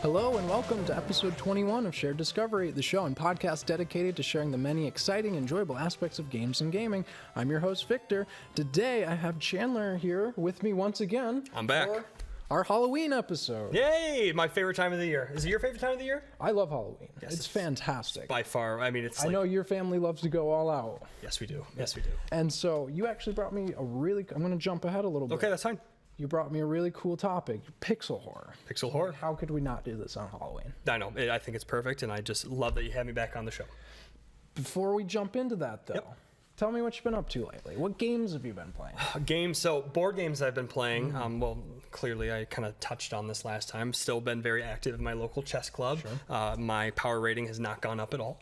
Hello and welcome to episode 21 of Shared Discovery, the show and podcast dedicated to sharing the many exciting, enjoyable aspects of games and gaming. I'm your host, Victor. Today I have Chandler here with me once again. I'm back. For our Halloween episode. Yay! My favorite time of the year. Is it your favorite time of the year? I love Halloween. Yes, it's fantastic. By far. I mean, it's I know your family loves to go all out. Yes, we do. Yes, we do. And so you actually brought me I'm going to jump ahead a little bit. Okay, that's fine. You brought me a really cool topic, pixel horror. Pixel horror? How could we not do this on Halloween? I know. I think it's perfect, and I just love that you had me back on the show. Before we jump into that, though, tell me what you've been up to lately. What games have you been playing? Games, so board games I've been playing. Well, clearly I kind of touched on this last time. Still been very active in my local chess club. Sure. My power rating has not gone up at all.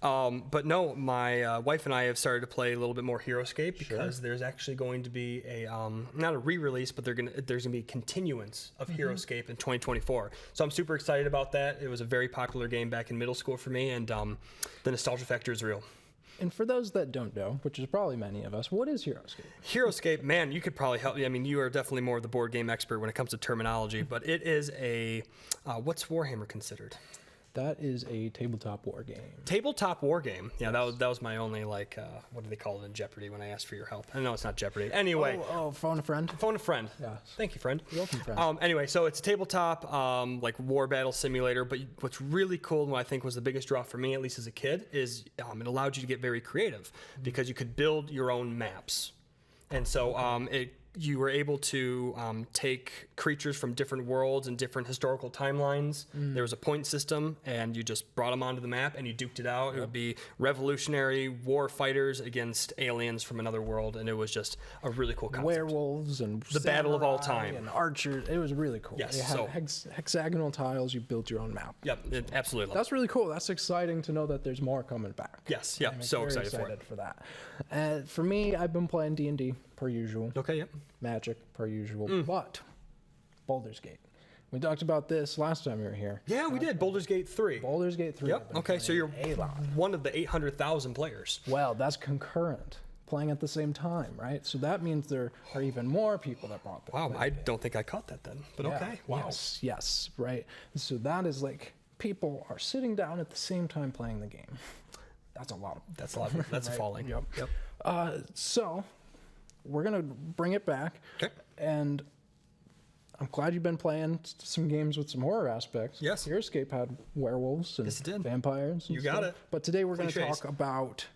But no, my wife and I have started to play a little bit more HeroScape because there's actually going to be a, not a re-release, but there's going to be a continuance of HeroScape in 2024. So I'm super excited about that. It was a very popular game back in middle school for me, and the nostalgia factor is real. And for those that don't know, which is probably many of us, what is HeroScape? HeroScape, man, you could probably help me. I mean, you are definitely more of the board game expert when it comes to terminology, but it is a, what's Warhammer considered? That is a tabletop war game. Tabletop war game. Yeah, that was my only, like, what do they call it in Jeopardy when I asked for your help? I know it's not Jeopardy. Anyway. Oh, phone a friend? Phone a friend. Yes. Thank you, friend. You're welcome, friend. Anyway, so it's a tabletop, like, war battle simulator, but what's really cool and what I think was the biggest draw for me, at least as a kid, is it allowed you to get very creative because you could build your own maps. And so you were able to take creatures from different worlds and different historical timelines. There was a point system, and you just brought them onto the map, and you duked it out. It would be revolutionary war fighters against aliens from another world, and it was just a really cool concept. Werewolves and the battle of all time. And archers. It was really cool. Yes, It had hexagonal tiles. You built your own map. Yep, absolutely. That's really cool. That's exciting to know that there's more coming back. Yes, yep, so excited for that. For me, I've been playing D&D per usual. Okay, yep. Magic per usual, but Baldur's Gate. We talked about this last time you were here. Yeah, we did. Baldur's Gate 3. Baldur's Gate 3. Yep. Okay, so you're one of the 800,000 players. Well, that's concurrent, playing at the same time, right? So that means there are even more people that bought that. Wow, I don't think I caught that then, but okay. Wow. Yes, right. So that is like people are sitting down at the same time playing the game. That's a lot. That's right? Falling. Yep. So we're gonna bring it back. Okay. And I'm glad you've been playing some games with some horror aspects. Yes. HeroScape had werewolves and vampires. And you got it. But today we're going to talk about.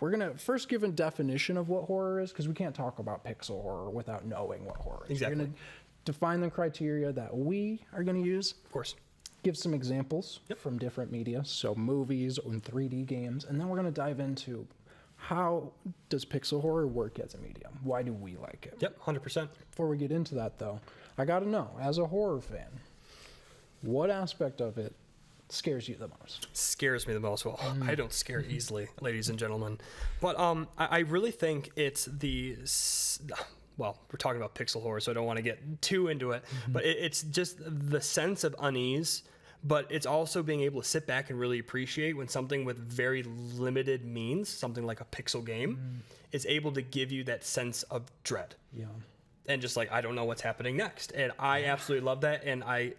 We're going to first give a definition of what horror is, because we can't talk about pixel horror without knowing what horror is. Exactly. We're going to define the criteria that we are going to use. Of course. Give some examples from different media, so movies and 3D games, and then we're going to dive into how does pixel horror work as a medium? Why do we like it? Yep, 100%. Before we get into that, though, I got to know, as a horror fan, what aspect of it scares you the most? Scares me the most. Well, I don't scare easily, ladies and gentlemen. But I really think it's well, we're talking about pixel horror, so I don't want to get too into it. But it's just the sense of unease. But it's also being able to sit back and really appreciate when something with very limited means, something like a pixel game, is able to give you that sense of dread. Yeah. And just like, I don't know what's happening next. And I absolutely love that. And I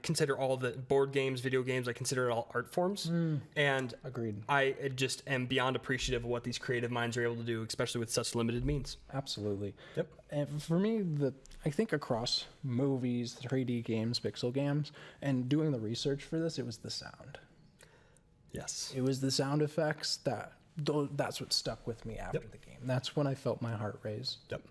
consider all the board games, video games, I consider it all art forms. And agreed. I just am beyond appreciative of what these creative minds are able to do, especially with such limited means. Absolutely. Yep. And for me, I think across movies, 3D games, pixel games, and doing the research for this, it was the sound. Yes. It was the sound effects that's what stuck with me after the game. That's when I felt my heart raise. Yep.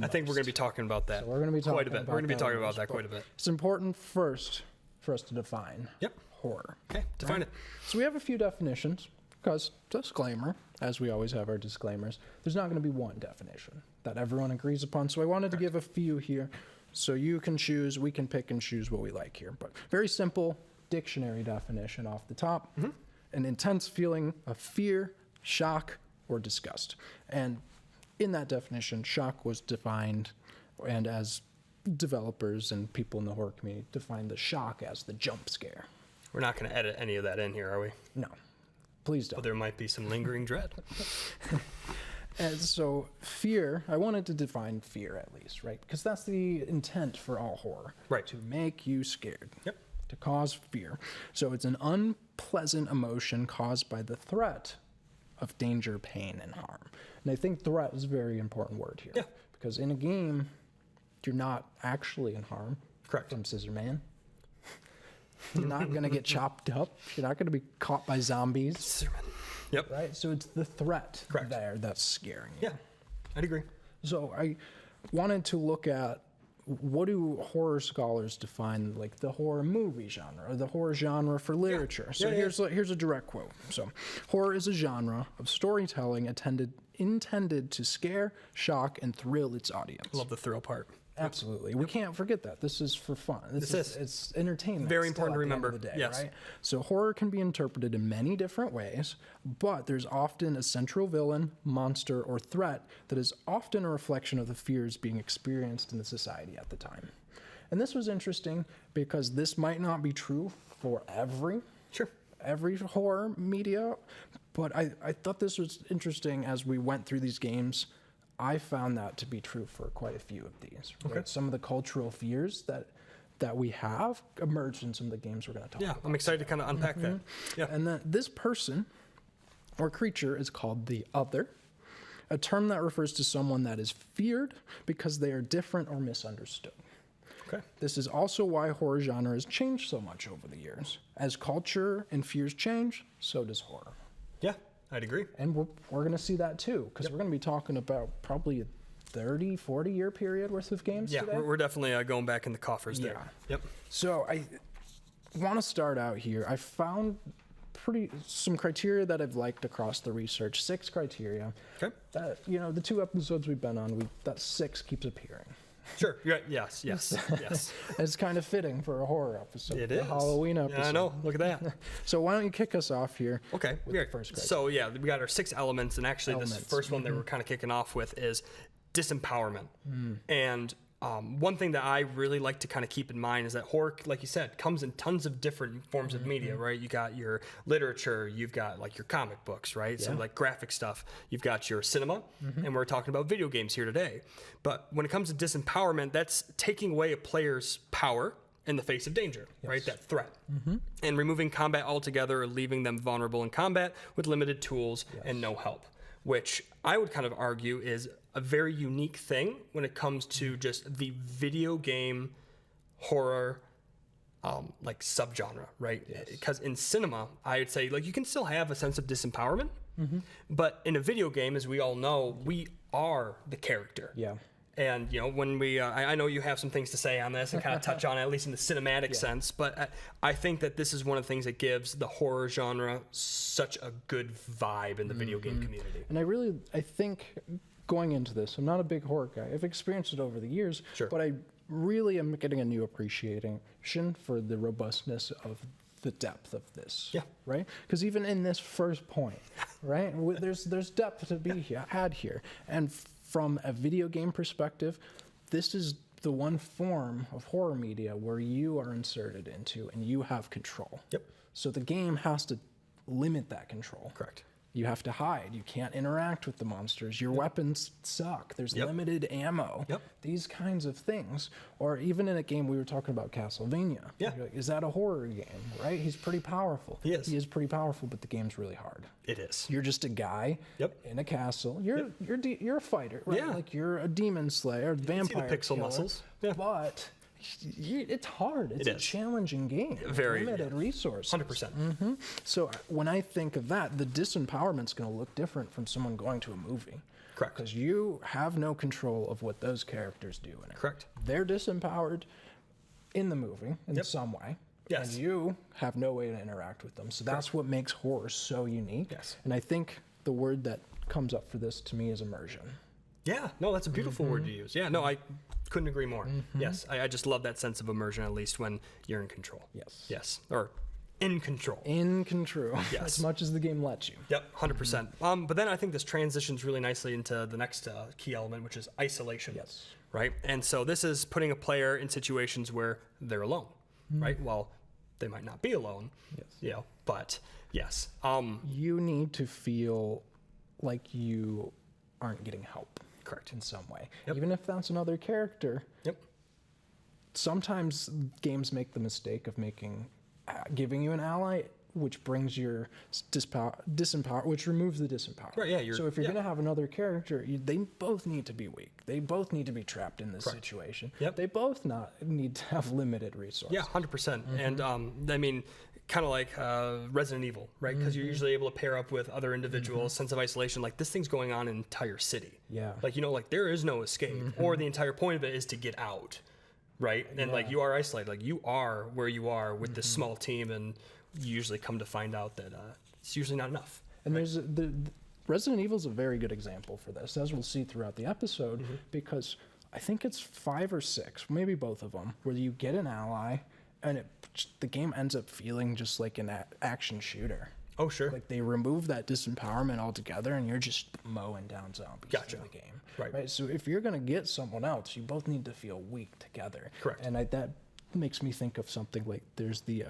I think we're going to be talking about that we're going to be talking quite a bit. We're going to be talking about that quite a bit. It's important first for us to define horror. Okay, define it. So we have a few definitions, because, disclaimer, as we always have our disclaimers, there's not going to be one definition that everyone agrees upon. So I wanted to give a few here so you can choose, we can pick and choose what we like here. But very simple dictionary definition off the top. An intense feeling of fear, shock, or disgust. And in that definition, shock was defined, and as developers and people in the horror community defined the shock as the jump scare. We're not going to edit any of that in here, are we? No, please don't. But there might be some lingering dread. And so fear, I wanted to define fear at least, right? Because that's the intent for all horror. Right. To make you scared. Yep. to cause fear. So it's an unpleasant emotion caused by the threat of danger, pain, and harm. And I think threat is a very important word here. Yeah. Because in a game, you're not actually in harm. Correct. From Scissor Man. You're not going to get chopped up. You're not going to be caught by zombies. Yep. Right? So it's the threat Correct. there that's scaring you. Yeah, I'd agree. So I wanted to look at, what do horror scholars define like the horror movie genre or the horror genre for literature? So here's a direct quote. So horror is a genre of storytelling intended to scare, shock, and thrill its audience. Love the thrill part. Absolutely. We can't forget that. This is for fun. It's entertainment. Very still important to at the end remember. of the day, Yes. right? So horror can be interpreted in many different ways, but there's often a central villain, monster, or threat that is often a reflection of the fears being experienced in the society at the time. And this was interesting because this might not be true for every horror media, but I thought this was interesting as we went through these games. I found that to be true for quite a few of these. Right? Okay. Some of the cultural fears that we have emerged in some of the games we're going to talk about. Yeah, I'm excited to kind of unpack that. Yeah. And then this person or creature is called the other, a term that refers to someone that is feared because they are different or misunderstood. Okay. This is also why horror genre has changed so much over the years. As culture and fears change, so does horror. Yeah, I'd agree. And we're going to see that too, because we're going to be talking about probably a 30, 40-year period worth of games Yeah, today. we're definitely going back in the coffers there. Yeah. Yep. So I want to start out here. I found some criteria that I've liked across the research, 6 criteria. Okay. That, the 2 episodes we've been on, that 6 keeps appearing. Sure. You're right. Yes. Yes. Yes. It's kind of fitting for a horror episode. It a is. Halloween episode. Yeah, I know. Look at that. So why don't you kick us off here? Okay. With the first criteria. So yeah, we got our 6 elements, and actually this first one that we're kind of kicking off with is disempowerment. And one thing that I really like to kind of keep in mind is that horror, like you said, comes in tons of different forms of media, right? You got your literature, you've got like your comic books, right? Some like graphic stuff. You've got your cinema, and we're talking about video games here today. But when it comes to disempowerment, that's taking away a player's power in the face of danger, right? That threat. And removing combat altogether or leaving them vulnerable in combat with limited tools and no help, which I would kind of argue is a very unique thing when it comes to just the video game horror like subgenre, right? Because in cinema, I would say like you can still have a sense of disempowerment, but in a video game, as we all know, we are the character. Yeah. And when we, I know you have some things to say on this and kind of touch on it, at least in the cinematic sense. But I think that this is one of the things that gives the horror genre such a good vibe in the video game community. And I think going into this, I'm not a big horror guy. I've experienced it over the years, but I really am getting a new appreciation for the robustness of the depth of this. Yeah. Right? Because even in this first point, right, there's depth to be had here. And from a video game perspective, this is the one form of horror media where you are inserted into and you have control. Yep. So the game has to limit that control. Correct. You have to hide. You can't interact with the monsters. Your weapons suck. There's limited ammo. These kinds of things. Or even in a game, we were talking about Castlevania. Yeah. Like, is that a horror game, right? He's pretty powerful. He is. He is pretty powerful, but the game's really hard. It is. You're just a guy in a castle. You're a fighter, right? Yeah. Like you're a demon slayer, vampire see the pixel killer, muscles. Yeah. But it's hard. It's a challenging game. Very limited resources. 100%. So when I think of that, the disempowerment's going to look different from someone going to a movie. Correct. Because you have no control of what those characters do in it. Correct. They're disempowered in the movie in some way. Yes. And you have no way to interact with them. So that's what makes horror so unique. Yes. And I think the word that comes up for this to me is immersion. Yeah, no, that's a beautiful word to use. Yeah, no, I couldn't agree more. Yes, I just love that sense of immersion, at least when you're in control. Yes. Yes, or in control. In control. Yes. As much as the game lets you. Yep, 100%. But then I think this transitions really nicely into the next key element, which is isolation. Yes. Right? And so this is putting a player in situations where they're alone, right? Well, they might not be alone, but yes. You need to feel like you aren't getting help. Correct. In some way. Even if that's another character. sometimes games make the mistake of giving you an ally, which brings your disempower, which removes the disempower. Right, yeah, So if you're going to have another character, they both need to be weak. They both need to be trapped in this situation. Yep. They both need to have limited resources. Yeah, 100%. And I mean, kind of like Resident Evil, right? Because you're usually able to pair up with other individuals, sense of isolation. Like, this thing's going on in an entire city. Yeah. Like, like, there is no escape. Or the entire point of it is to get out, right? And, like, you are isolated. Like, you are where you are with this small team, and you usually come to find out that it's usually not enough. And there's the Resident Evil is a very good example for this, as we'll see throughout the episode, because I think it's 5 or 6, maybe both of them, where you get an ally, and the game ends up feeling just like an action shooter. Oh, sure. Like, they remove that disempowerment altogether, and you're just mowing down zombies in the game. Right. So if you're going to get someone else, you both need to feel weak together. Correct. And that makes me think of something like there's the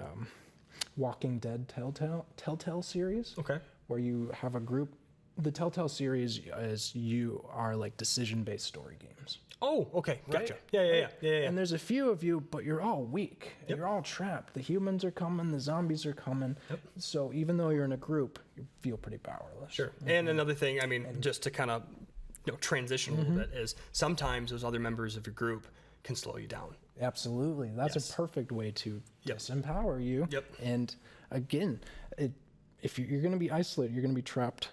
Walking Dead Telltale series. Okay. Where you have a group. The Telltale series is you are like decision-based story games. Oh, okay. Gotcha. Right? Yeah. And there's a few of you, but you're all weak. Yep. You're all trapped. The humans are coming. The zombies are coming. Yep. So even though you're in a group, you feel pretty powerless. Sure. And another thing, I mean, just to kind of transition a little bit, is sometimes those other members of your group can slow you down. Absolutely. That's Yes. a perfect way to Yep. disempower you. Yep. And again, if you're going to be isolated, you're going to be trapped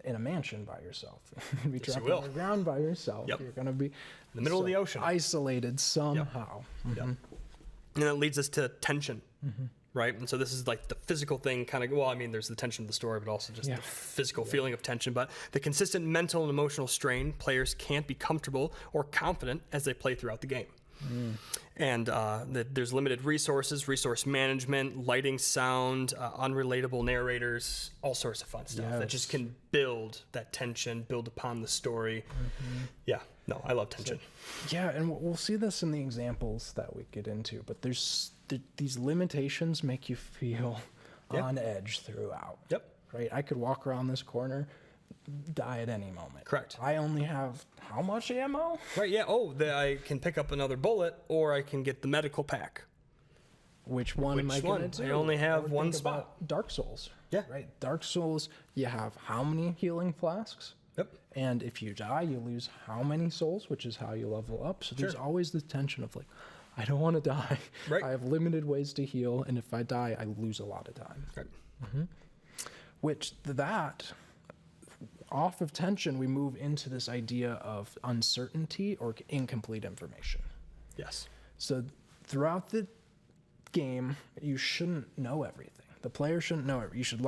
in a mansion by yourself. You're going to be Yes, you trapped will. on the ground by yourself. Yep. You're going to be In the middle of the ocean. isolated somehow. Yep. And that leads us to tension, right? And so this is like the physical thing, kind of. Well, I mean, there's the tension of the story, but also just Yeah. the physical feeling of tension. But the consistent mental and emotional strain, players can't be comfortable or confident as they play throughout the game. And there's limited resources, resource management, lighting, sound, unrelatable narrators, all sorts of fun stuff that just can build that tension, build upon the story. Yeah, no, I love tension. Yeah, and we'll see this in the examples that we get into, but these limitations make you feel on edge throughout. Yep. Right? I could walk around this corner, die at any moment. Correct. I only have how much ammo? Right, yeah. Oh, I can pick up another bullet, or I can get the medical pack. Which one am I Which going one? to do? I only have would one think spot. about Dark Souls. Yeah. Right? Dark Souls, you have how many healing flasks? Yep. And if you die, you lose how many souls, which is how you level up. So there's always this tension of like, I don't want to die. Right. I have limited ways to heal, and if I die, I lose a lot of time. Right. Which off of tension, we move into this idea of uncertainty or incomplete information. Yes. So throughout the game, you shouldn't know everything. The player shouldn't know everything. You should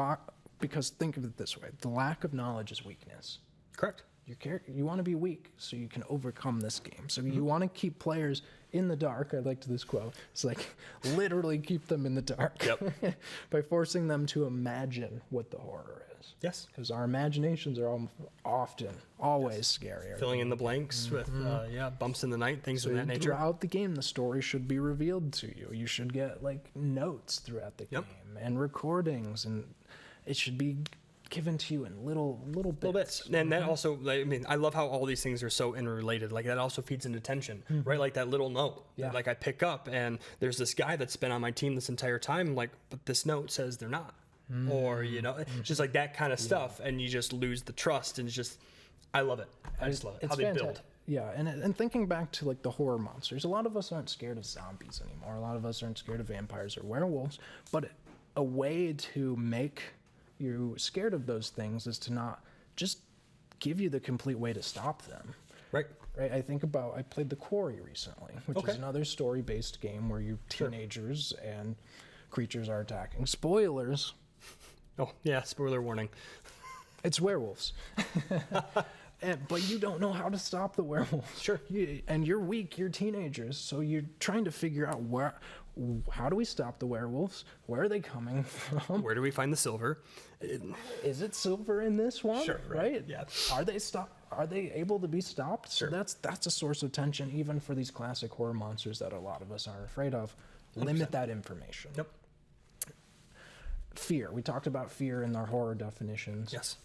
because think of it this way: the lack of knowledge is weakness. Correct. You want to be weak so you can overcome this game. So you want to keep players in the dark. I liked this quote. It's like literally keep them in the dark. Yep. By forcing them to imagine what the horror is. Yes. Because our imaginations are always scarier. Filling in the blanks with bumps in the night, things of that nature. Throughout the game, the story should be revealed to you. You should get like notes throughout the game and recordings, and it should be given to you in little bits. And that also, I mean, I love how all these things are so interrelated. Like, that also feeds into tension, right? Like that little note that, like, I pick up, and there's this guy that's been on my team this entire time. Like, but this note says they're not, or just like that kind of stuff, and you just lose the trust. And it's just, I love it. I just love it. How they build. Yeah, and thinking back to like the horror monsters, a lot of us aren't scared of zombies anymore. A lot of us aren't scared of vampires or werewolves. But a way to make you scared of those things is to not just give you the complete way to stop them. Right. I played The Quarry recently, which is another story-based game where you teenagers and creatures are attacking. Spoilers. Oh, yeah, spoiler warning. It's werewolves. But you don't know how to stop the werewolves. Sure. And you're weak, you're teenagers, so you're trying to figure out how do we stop the werewolves? Where are they coming from? Where do we find the silver? Is it silver in this one? Sure, right? Yeah. Are they able to be stopped? Sure. So that's a source of tension even for these classic horror monsters that a lot of us aren't afraid of. 100%. Limit that information. Yep. Fear. We talked about fear in our horror definitions. Yes.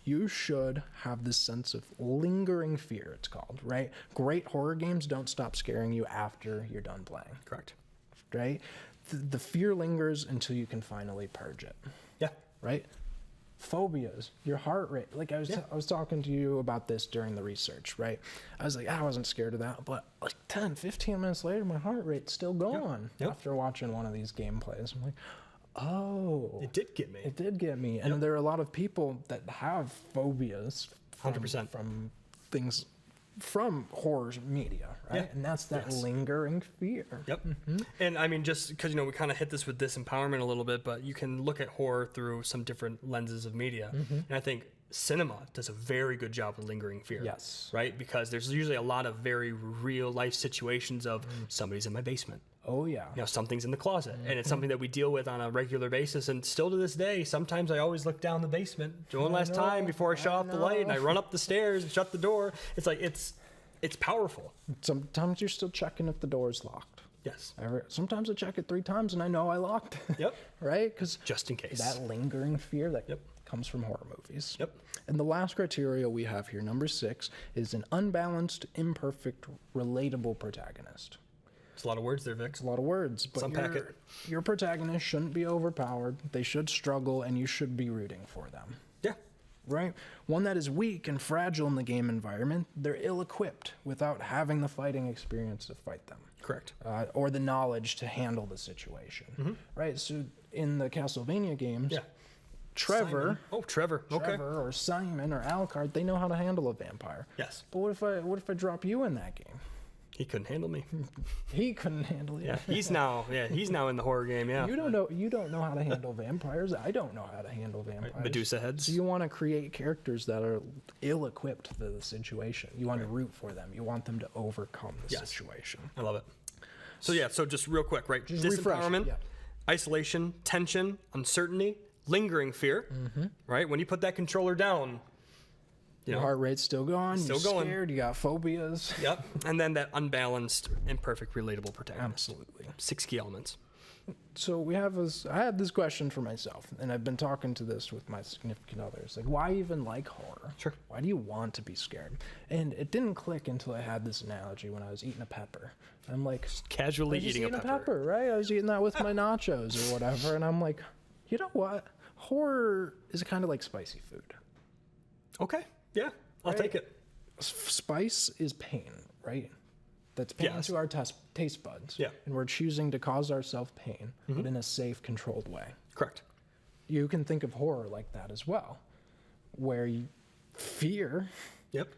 you should have this sense of lingering fear, it's called, right? Great horror games don't stop scaring you after you're done playing, Correct. right? The fear lingers until you can finally purge it, Yeah. right? Phobias, your heart rate. Like I was talking to you about this during the research, right? I was like, I wasn't scared of that, but like 10, 15 minutes later, my heart rate's still going Yep. after watching one of these gameplays. I'm like, oh, It did get me. it did get me. And there are a lot of people that have phobias from, 100%. from things from horror media, right? Yeah. And that's that Yes. lingering fear. Yep. And I mean, just because, we kind of hit this with disempowerment a little bit, but you can look at horror through some different lenses of media. And I think cinema does a very good job of lingering fear. Yes. Right? Because there's usually a lot of very real life situations of somebody's in my basement. Oh, yeah. Something's in the closet, and it's something that we deal with on a regular basis. And still to this day, sometimes I always look down the basement one last time before I shut off the light, and I run up the stairs and shut the door. It's like, it's powerful. Sometimes you're still checking if the door's locked. Yes. Sometimes I check it 3 times and I know I locked it. Yep. Right? Because Just in case. that lingering fear that Yep. comes from horror movies. Yep. And the last criteria we have here, number 6, is an unbalanced, imperfect, relatable protagonist. It's a lot of words there, Vic. It's a lot of words, but unpack it. your protagonist shouldn't be overpowered. They should struggle, and you should be rooting for them. Yeah. Right? One that is weak and fragile in the game environment, they're ill-equipped without having the fighting experience to fight them. Correct. Or the knowledge to handle the situation. Right? So in the Castlevania games, Yeah. Trevor, Simon. Oh, Trevor. Okay. Trevor or Simon or Alucard, they know how to handle a vampire. Yes. But what if I drop you in that game? He couldn't handle me. He couldn't handle it. Yeah. He's now in the horror game. Yeah. You don't know how to handle vampires. I don't know how to handle vampires. Medusa heads. So you want to create characters that are ill-equipped for the situation. You want to root for them. You want them to overcome the Yes. situation. I love it. So just real quick, right? Just refresh, Disempowerment, yeah. isolation, tension, uncertainty, lingering fear. Right? When you put that controller down, Your heart rate's still going. Still You're going. scared. You got phobias. Yep. And then that unbalanced, imperfect, relatable protagonist. Absolutely. 6 key elements. So I had this question for myself, and I've been talking to this with my significant others. Like, why even like horror? Sure. Why do you want to be scared? And it didn't click until I had this analogy when I was eating a pepper. I'm like, Casually I was just eating a pepper. right? I was eating that with my nachos or whatever, and I'm like, you know what? Horror is kind of like spicy food. Okay. Yeah. I'll Right. take it. Spice is pain, right? That's pain Yes. to our taste buds. Yeah. And we're choosing to cause ourselves pain, but in a safe, controlled way. Correct. You can think of horror like that as well, where fear Yep.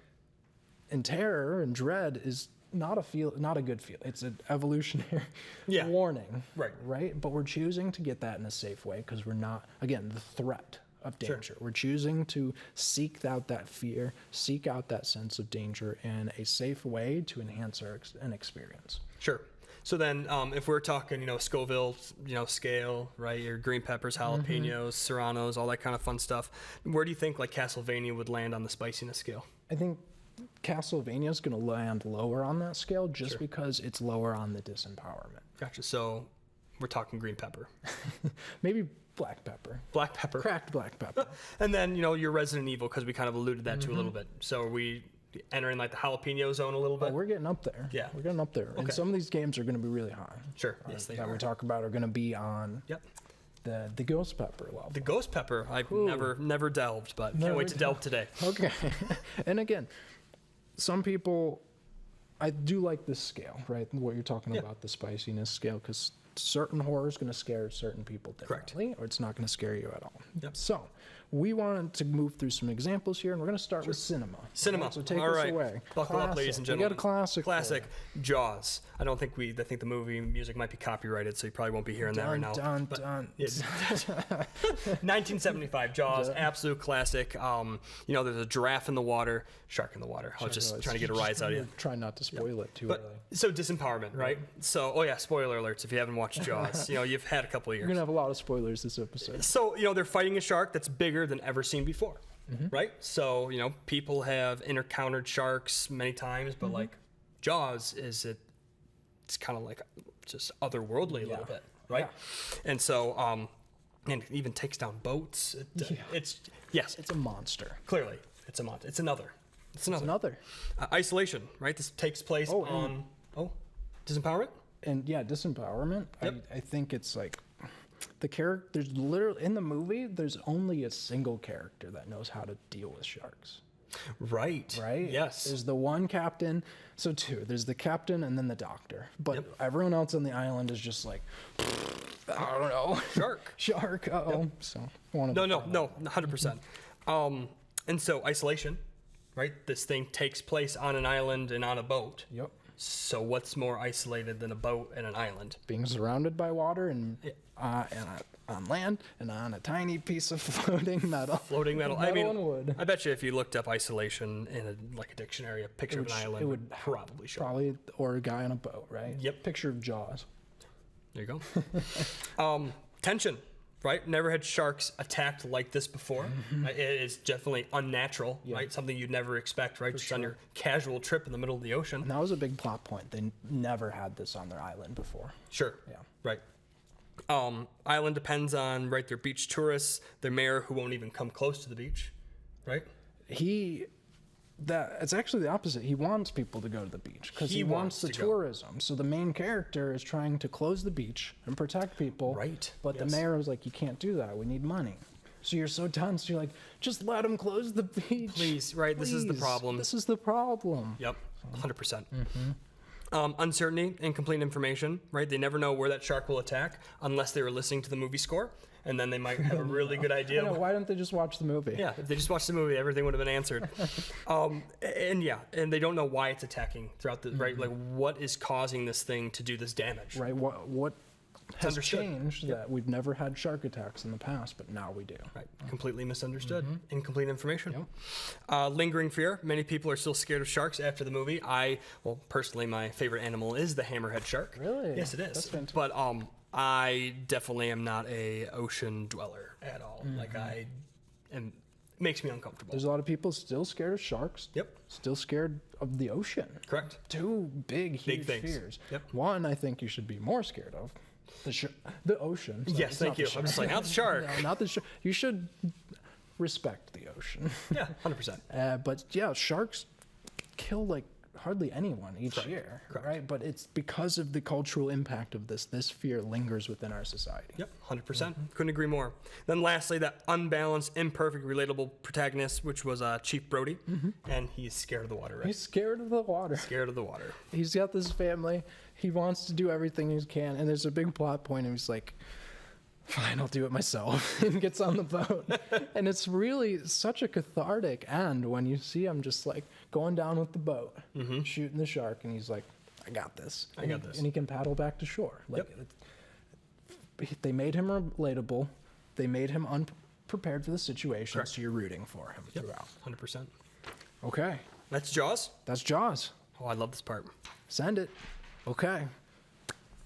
and terror and dread is not a good feel. It's an evolutionary Yeah. warning, Right. Right, but we're choosing to get that in a safe way because we're not, again, the threat of danger. We're choosing to seek out that fear, seek out that sense of danger in a safe way to enhance an experience. Sure. So then, if we're talking, Scoville, scale, right? Your green peppers, jalapenos, serranos, all that kind of fun stuff. Where do you think like Castlevania would land on the spiciness scale? I think Castlevania is going to land lower on that scale just because it's lower on the disempowerment. Gotcha. So we're talking green pepper, Maybe black pepper. black pepper, Cracked black pepper. and then your Resident Evil, because we kind of alluded that to a little bit. So are we entering like the jalapeno zone a little bit? Oh, we're getting up there. Yeah. We're getting up there. And Okay. some of these games are going to be really high. Sure. Yes, they that are. we talk about are going to be on Yep. the ghost pepper level. The ghost pepper, I've never delved, but can't wait to delve today. Okay. And again, some people, I do like this scale, right? What you're talking about, the spiciness scale, because certain horror is going to scare certain people differently, or it's not going to scare you at all. Yep. So we wanted to move through some examples here, and we're going to start with cinema. Cinema. Right, so take All us right. away. Buckle up, ladies and gentlemen. We got a classic. for Classic. you. Jaws. I think the movie music might be copyrighted, so you probably won't be hearing that right now. Dun, But- dun. Yeah. 1975, Jaws, absolute classic. There's a giraffe in the water, shark in the water. I was just trying to get a rise out of you. Try not to spoil it too But early. so disempowerment, right? So, spoiler alerts if you haven't watched Jaws. You've had a couple of years. We're going to have a lot of spoilers this episode. So, they're fighting a shark that's bigger than ever seen before, right? So, people have encountered sharks many times, but like Jaws it's kind of like just otherworldly a little bit, right? And so, And it even takes down boats. Yeah. It's a monster. clearly it's a monster. It's another. It's another. Isolation, right? This takes place on disempowerment. And yeah, disempowerment. Yep. I think it's like the character. There's literally in the movie. There's only a single character that knows how to deal with sharks. Right. Right. Yes. There's the one captain. So two. There's the captain and then the doctor. But everyone else on the island is just like, I don't know. Shark. Uh-oh. Yep. So No. 100%. And so isolation, right? This thing takes place on an island and on a boat. Yep. So what's more isolated than a boat and an island? Being surrounded by water and on land and on a tiny piece of floating metal. Floating metal. I And mean, wood. I bet you if you looked up isolation in a dictionary, a picture of an island would probably show. Probably, or a guy on a boat, right? Yep. Picture of Jaws. There you go. Tension, right? Never had sharks attacked like this before. It is definitely unnatural, right? Something you'd never expect, right? Just on your casual trip in the middle of the ocean. And that was a big plot point. They never had this on their island before. Sure. Yeah. Right. Island depends on, right, their beach tourists, their mayor who won't even come close to the beach, right? It's actually the opposite. He wants people to go to the beach because he wants the tourism. So the main character is trying to close the beach and protect people. Right. But the mayor was like, you can't do that. We need money. So you're so tense. You're like, just let him close the beach. Please, right? This is the problem. This is the problem. Yep, 100%. Uncertainty, incomplete information, right? They never know where that shark will attack unless they were listening to the movie score, and then they might have a really good idea. Why don't they just watch the movie? Yeah, if they just watched the movie, everything would have been answered. And they don't know why it's attacking throughout the, right? Like, what is causing this thing to do this damage? Right. What has changed that we've never had shark attacks in the past, but now we do. Right. Completely misunderstood. Incomplete information. Lingering fear. Many people are still scared of sharks after the movie. Personally, my favorite animal is the hammerhead shark. Really? Yes, it is. That's fantastic. But I definitely am not a ocean dweller at all. Like it makes me uncomfortable. There's a lot of people still scared of sharks. Yep. Still scared of the ocean. Correct. Two huge things. fears. Yep. One, I think you should be more scared of. The ocean. Sorry, Yes, thank you. I'm just like, not the shark. No, not the shark. You should respect the ocean. Yeah, 100%. But yeah, sharks kill like hardly anyone each year, right? But it's because of the cultural impact of this. This fear lingers within our society. Yep, 100%. Couldn't agree more. Then lastly, that unbalanced, imperfect, relatable protagonist, which was Chief Brody, and he's scared of the water, right? He's scared of the water. Scared of the water. He's got this family. He wants to do everything he can, and there's a big plot point, and he's like, fine, I'll do it myself, and gets on the boat. And it's really such a cathartic end when you see him just like going down with the boat, shooting the shark, and he's like, I got this. And he can paddle back to shore. Like, they made him relatable. They made him unprepared for the situation, so you're rooting for him throughout. 100%. Okay. That's Jaws? That's Jaws. Oh, I love this part. Send it. Okay.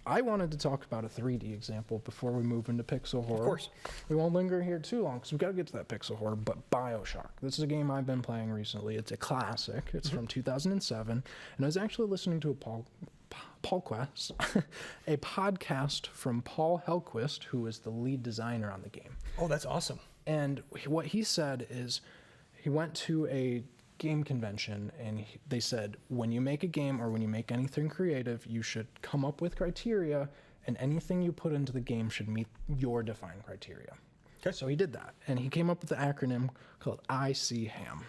I wanted to talk about a 3D example before we move into pixel horror. Of course. We won't linger here too long because we've got to get to that pixel horror, but BioShock. This is a game I've been playing recently. It's a classic. It's from 2007, and I was actually listening to a podcast from Paul Hellquist, who is the lead designer on the game. Oh, that's awesome. And what he said is he went to a game convention and they said, when you make a game or when you make anything creative, you should come up with criteria, and anything you put into the game should meet your defined criteria. Okay. So he did that, and he came up with the acronym called ICHAM.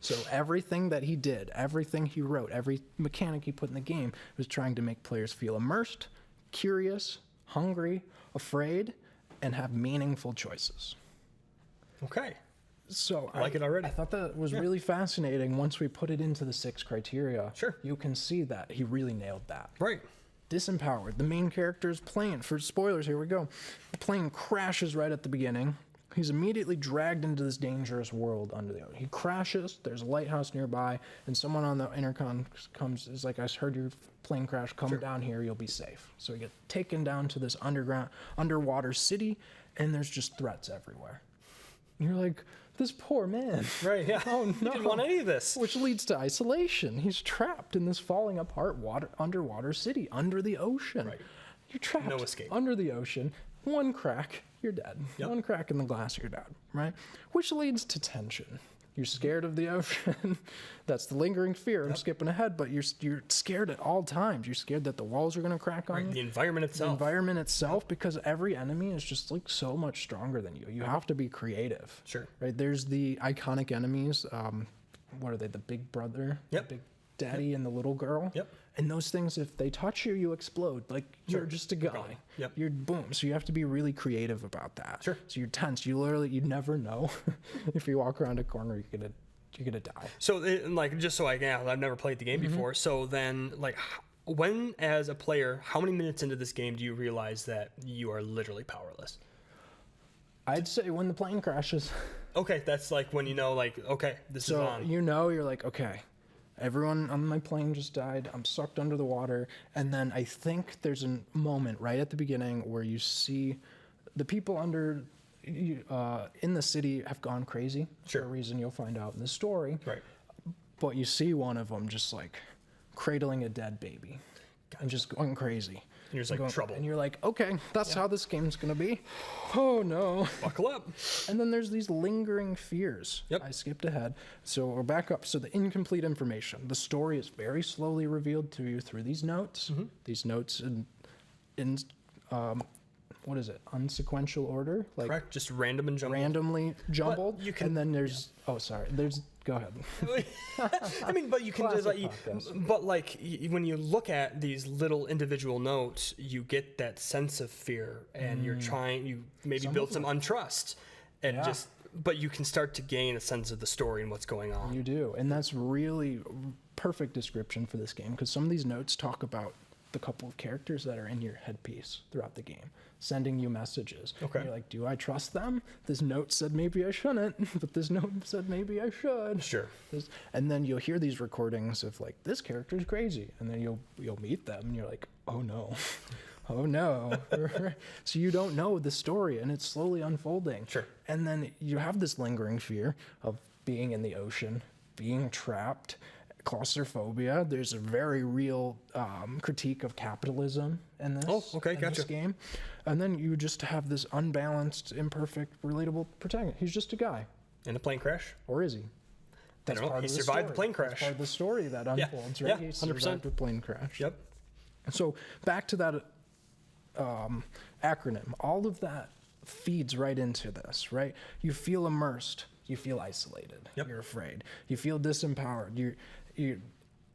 So everything that he did, everything he wrote, every mechanic he put in the game was trying to make players feel immersed, curious, hungry, afraid, and have meaningful choices. Okay. So I like it already. I thought that was really fascinating. Once we put it into the 6 criteria, you can see that he really nailed that. Right. Disempowered. The main character is plane. For spoilers, here we go. The plane crashes right at the beginning. He's immediately dragged into this dangerous world under the ocean. He crashes. There's a lighthouse nearby, and someone on the intercom is like, I heard your plane crash. Come down here. You'll be safe. So he gets taken down to this underwater city, and there's just threats everywhere. And you're like, this poor man. Right, yeah. Oh, no. He didn't want any of this. Which leads to isolation. He's trapped in this falling apart underwater city under the ocean. Right. You're trapped No escape. under the ocean. One crack, you're dead. Yep. One crack in the glass, you're dead, right? Which leads to tension. You're scared of the ocean. That's the lingering fear. I'm skipping ahead, but you're scared at all times. You're scared that the walls are going to crack on you. The environment The itself. environment itself, because every enemy is just like so much stronger than you. You have to be creative. Sure. Right? There's the iconic enemies. What are they? The big brother, Yep. the big daddy, and the little girl. Yep. And those things, if they touch you, you explode. Like Sure. you're just a guy. Going. Yep. You're boom. So you have to be really creative about that. Sure. So you're tense. You never know if you walk around a corner, you're gonna die. So, like, just so I've never played the game before. So then, like, when as a player, how many minutes into this game do you realize that you are literally powerless? I'd say when the plane crashes. Okay, that's like when you know, like, okay, this is So on. you're like, okay, everyone on my plane just died. I'm sucked under the water. And then I think there's a moment right at the beginning where you see the people in the city have gone crazy Sure. for a reason you'll find out in the story. Right. But you see one of them just like cradling a dead baby and just going crazy. And you're just like, trouble. And you're like, okay, that's how this game's gonna be. Oh no. Buckle up. And then there's these lingering fears. Yep. I skipped ahead. So we're back up. So the incomplete information. The story is very slowly revealed to you through these notes. Mm-hmm. These notes in what is it? Unsequential order? Like Correct. Just random and jumbled. randomly jumbled. you can- and then there's go ahead. I mean, but you can just Classic like, podcast. but like when you look at these little individual notes, you get that sense of fear, and you maybe Some build of some untrust, and Yeah. but you can start to gain a sense of the story and what's going on. You do. And that's really perfect description for this game, because some of these notes talk about the couple of characters that are in your headpiece throughout the game, sending you messages. Okay. And you're like, do I trust them? This note said maybe I shouldn't, but this note said maybe I should. Sure. And then you'll hear these recordings of like, this character's crazy. And then you'll meet them and you're like, oh no. Oh no. So you don't know the story and it's slowly unfolding. Sure. And then you have this lingering fear of being in the ocean, being trapped, claustrophobia. There's a very real critique of capitalism in this, Oh, okay, in this gotcha. game. And then you just have this unbalanced, imperfect, relatable protagonist. He's just a guy. In a plane crash. Or is he? That's know. part He of the survived the story. plane crash. That's part of the story that Yeah. unfolds, right? Yeah, He 100%. survived the plane crash. Yep. So back to that acronym. All of that feeds right into this, right? You feel immersed. You feel isolated. Yep. You're afraid. You feel disempowered.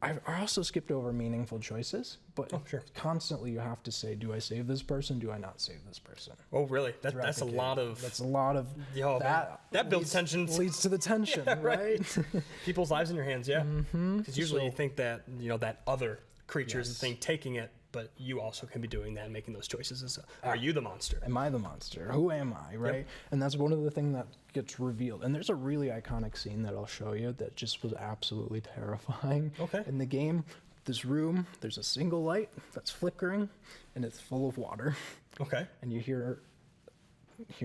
I also skipped over meaningful choices, but Oh, sure. constantly you have to say, do I save this person? Do I not save this person? Oh, really? Throughout That's the a game. lot of That's a lot of Yo, man, that builds leads- tensions. Leads to the tension, Yeah, right. right? people's lives in your hands. Yeah. Because usually you So- think that that other creature is the Yes. thing taking it, but you also can be doing that and making those choices. Are you the monster? Am I the monster? Who am I, right? And that's one of the things that gets revealed. And there's a really iconic scene that I'll show you that just was absolutely terrifying. Okay. In the game, this room, there's a single light that's flickering, and it's full of water. Okay. And you hear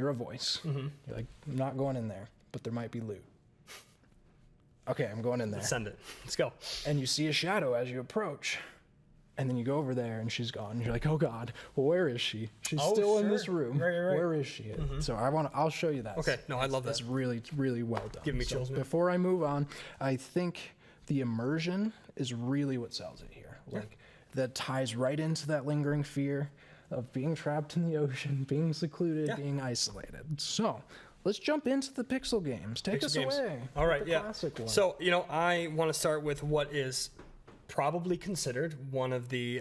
a voice. Mm-hmm. You're like, I'm not going in there, but there might be loot. Okay, I'm going in there. Send it. Let's go. And you see a shadow as you approach. And then you go over there and she's gone. You're like, oh God, well, where is she? She's Oh, still in sure. this room. Right. Where is she? So I'll show you that. Okay. No, I love That's that. really, really well done. Giving me So chills, man. before I move on, I think the immersion is really what sells it here. Like that ties right into that lingering fear of being trapped in the ocean, being secluded, Yeah. being isolated. So let's jump into the pixel games. Take Pixel us games. away. All with right. the Yeah. classic one. So I want to start with what is probably considered one of the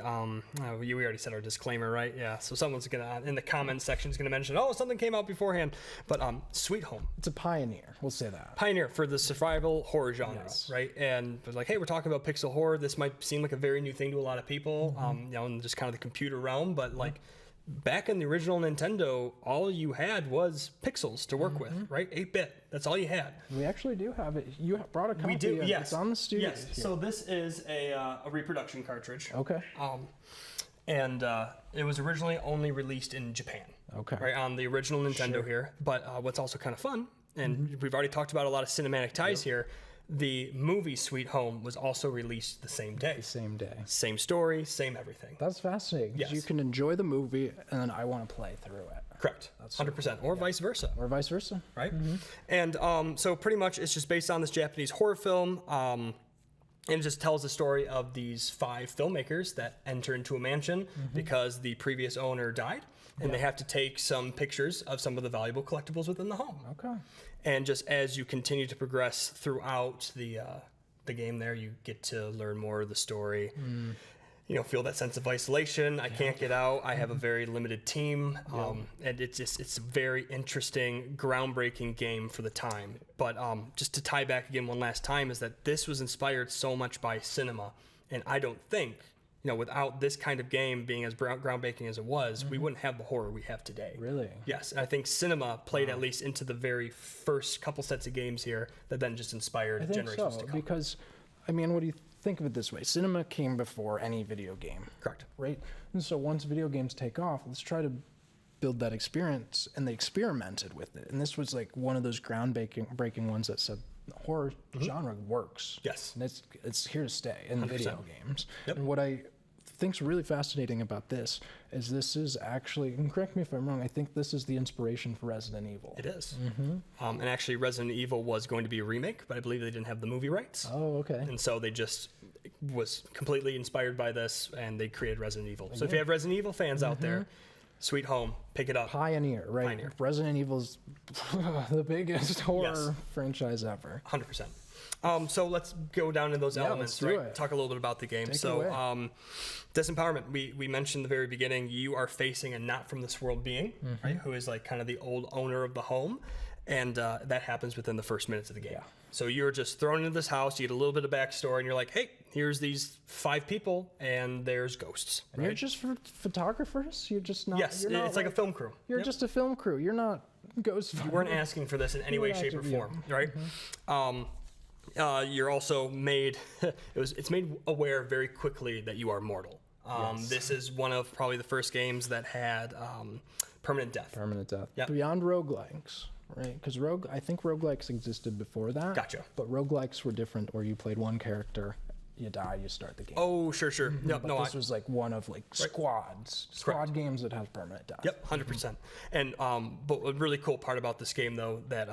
we already said our disclaimer, right? Yeah, so someone's gonna in the comment section is gonna mention, oh, something came out beforehand, but Sweet Home, it's a pioneer. We'll say that. pioneer for the survival horror genre, Yes. right? And it was like, hey, we're talking about pixel horror. This might seem like a very new thing to a lot of people, in just kind of the computer realm, but like back in the original Nintendo, all you had was pixels to work with, right? 8-bit. That's all you had. We actually do have it. You brought a copy. We do, of it. yes. It's on the studio. Yes. here. So this is a reproduction cartridge. Okay. And it was originally only released in Japan. Okay. Right on the original Nintendo here. But what's also kind of fun, and we've already talked about a lot of cinematic ties here. The movie Sweet Home was also released the same day. The same day. Same story, same everything. That's fascinating. 'Cause Yes. You can enjoy the movie, and then I want to play through it. Correct. 100%. Or vice versa. Or vice versa. Right? And so pretty much it's just based on this Japanese horror film. And it just tells the story of these 5 filmmakers that enter into a mansion because the previous owner died. And they have to take some pictures of some of the valuable collectibles within the home. Okay. And just as you continue to progress throughout the game there, you get to learn more of the story. You know, feel that sense of isolation. I can't get out. I have a very limited team. And it's a very interesting, groundbreaking game for the time. But just to tie back again one last time is that this was inspired so much by cinema. And I don't think, you know, without this kind of game being as groundbreaking as it was, we wouldn't have the horror we have today. Really? Yes. And I think cinema played at least into the very first couple sets of games here that then just inspired generations to come. Because, I mean, what do you think of it this way? Cinema came before any video game. Correct. Right? And so once video games take off, let's try to build that experience. And they experimented with it. And this was like one of those groundbreaking ones that said the horror genre works. Yes. And it's here to stay in 100%. video games. Yep. And what I think's really fascinating about this is actually, and correct me if I'm wrong, I think this is the inspiration for Resident Evil. It is. And actually Resident Evil was going to be a remake, but I believe they didn't have the movie rights. Oh, okay. And so they just was completely inspired by this, and they created Resident Evil. So if you have Resident Evil fans out there, Sweet Home, pick it up. Pioneer, right? Pioneer. Resident Evil's the biggest horror franchise ever. 100%. So let's go down into those elements, let's do right? it. Talk a little bit about the game. Take it So, away. disempowerment. We mentioned in the very beginning, you are facing a not from this world being, right? Who is like kind of the old owner of the home. And that happens within the first minutes of the game. Yeah. So you're just thrown into this house, you get a little bit of backstory, and you're like, hey, here's these 5 people, and there's ghosts. And you're just photographers? You're just not... Yes, you're not it's like a film crew. You're Yep. just a film crew. You're not ghost You weren't asking for this in any way, shape, or form, right? You're also made, it's made aware very quickly that you are mortal. This is one of probably the first games that had permanent death. Permanent death. Yep. Beyond roguelikes, right? Because I think roguelikes existed before that. Gotcha. But roguelikes were different, where you played one character, you die, you start the game. Oh, sure. Yep, But this was like one of like squad games that has permanent death. Yep, 100%. And but a really cool part about this game, though, that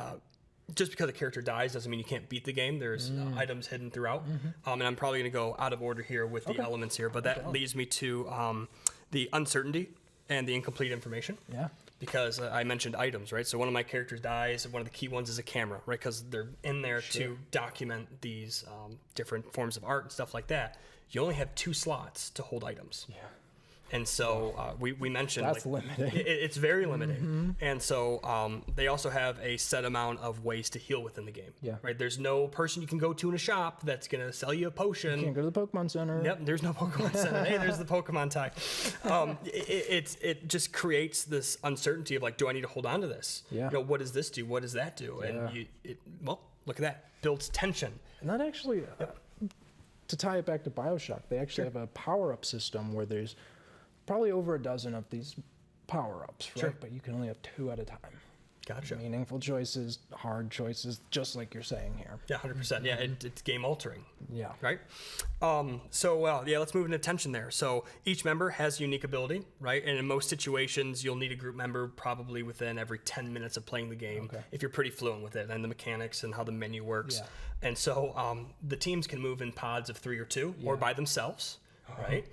just because a character dies doesn't mean you can't beat the game. There's items hidden throughout. And I'm probably going to go out of order here with the elements here, but that leads me to the uncertainty and the incomplete information. Yeah. Because I mentioned items, right? So one of my characters dies, and one of the key ones is a camera, right? Because they're in there to document these different forms of art and stuff like that. You only have 2 slots to hold items. Yeah. And so we mentioned That's limiting. It's very limiting. And so they also have a set amount of ways to heal within the game. Yeah. Right. There's no person you can go to in a shop that's gonna sell you a potion. You can't go to the Pokemon Center. Yep. There's no Pokemon Center. Hey, there's the Pokemon tie. It just creates this uncertainty of like, do I need to hold on to this? Yeah. You know, what does this do? What does that do? And well, look at that. Builds tension. And that actually, to tie it back to Bioshock, they actually have a power-up system where there's probably over a dozen of these power-ups, right? Sure. But you can only have 2 at a time. Gotcha. Meaningful choices, hard choices, just like you're saying here. Yeah, 100%. Yeah, it's game altering. Yeah. Right? Let's move into tension there. So each member has a unique ability, right? And in most situations, you'll need a group member probably within every 10 minutes of playing the game if you're pretty fluent with it and the mechanics and how the menu works. Yeah. And so the teams can move in pods of 3 or 2 or by themselves. Right.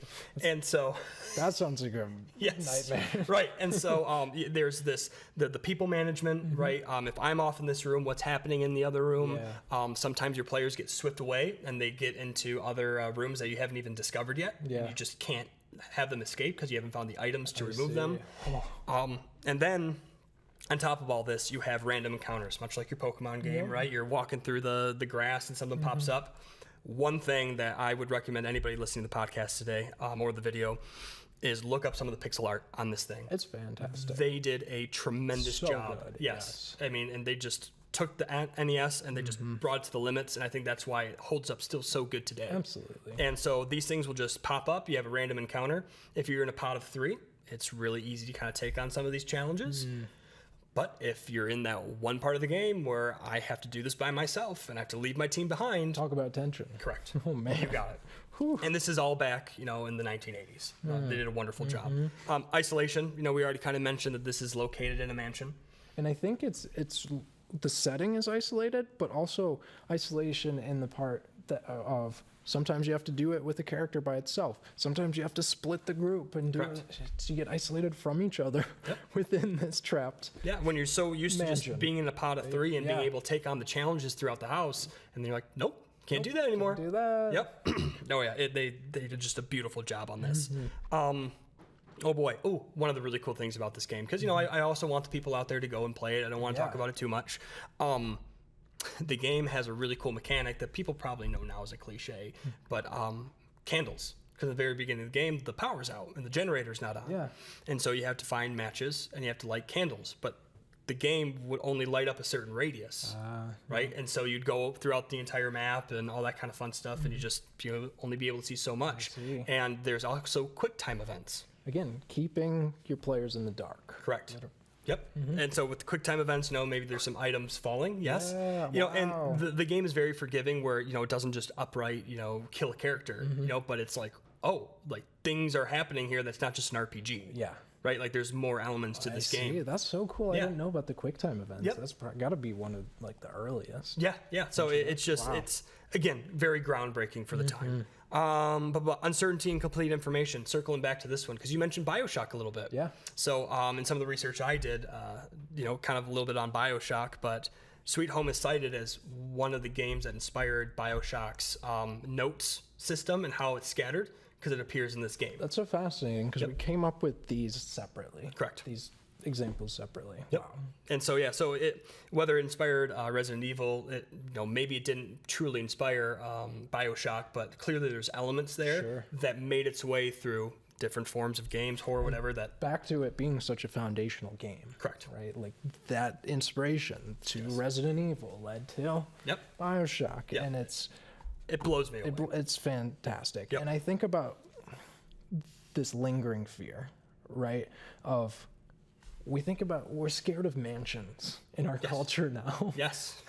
And so that sounds like a nightmare. Right. And so there's this, the people management, right? If I'm off in this room, what's happening in the other room? Yeah. Sometimes your players get swift away and they get into other rooms that you haven't even discovered yet. Yeah. And you just can't have them escape because you haven't found the items to remove see. them. And then on top of all this, you have random encounters, much like your Pokemon game, right? You're walking through the grass and something pops up. One thing that I would recommend anybody listening to the podcast today or the video is look up some of the pixel art on this thing. It's fantastic. They did a tremendous So job. good, Yes. I mean, and they just took the NES and they just brought it to the limits, and I think that's why it holds up still so good today. Absolutely. And so these things will just pop up. You have a random encounter. If you're in a pot of 3, it's really easy to kind of take on some of these challenges. But if you're in that one part of the game where I have to do this by myself and I have to leave my team behind, Talk about tension. correct. Oh, man. You got it. Whew. And this is all back, in the 1980s. They did a wonderful job. Isolation, we already kind of mentioned that this is located in a mansion. And I think it's the setting is isolated, but also isolation in the part of sometimes you have to do it with a character by itself. Sometimes you have to split the group and do it. So you get isolated from each other within this trapped. Yeah, when you're so used to Mansion. just being in a pod of 3 and being able to take on the challenges throughout the house, and then you're like, nope, can't do that anymore. Do that. Yep. Oh yeah, they did just a beautiful job on this. Oh boy. Oh, one of the really cool things about this game, because I also want the people out there to go and play it. I don't want to talk about it too much. The game has a really cool mechanic that people probably know now as a cliche, but candles. Because at the very beginning of the game, the power's out and the generator's not on. Yeah. And so you have to find matches and you have to light candles. But the game would only light up a certain radius, right? And so you'd go throughout the entire map and all that kind of fun stuff, and you only be able to see so much. And there's also quick time events. Again, keeping your players in the dark. Correct. Yep. And so with the quick time events, maybe there's some items falling. Yes. Yeah, And the game is very forgiving where, it doesn't just upright, kill a character, but it's like, things are happening here. That's not just an RPG. Yeah. Right. Like there's more elements to this game. That's so cool. Yeah. I didn't know about the QuickTime events. Yep. That's got to be one of the earliest. Yeah. Yeah. So it's just, it's again, very groundbreaking for the time. But uncertainty and complete information, circling back to this one, because you mentioned BioShock a little bit. Yeah. So in some of the research I did, kind of a little bit on BioShock, but Sweet Home is cited as one of the games that inspired BioShock's notes system and how it's scattered, because it appears in this game. That's so fascinating because we came up with these separately. Correct. These examples separately. Yep. Wow. And so whether it inspired Resident Evil, maybe it didn't truly inspire BioShock, but clearly there's elements there that made its way through different forms of games, horror, whatever. That back to it being such a foundational game. Correct. Right. Like that inspiration to Resident Evil led to BioShock, and it blows me away. It's fantastic. Yep. And I think about this lingering fear, right? We're scared of mansions in our culture now. Yes.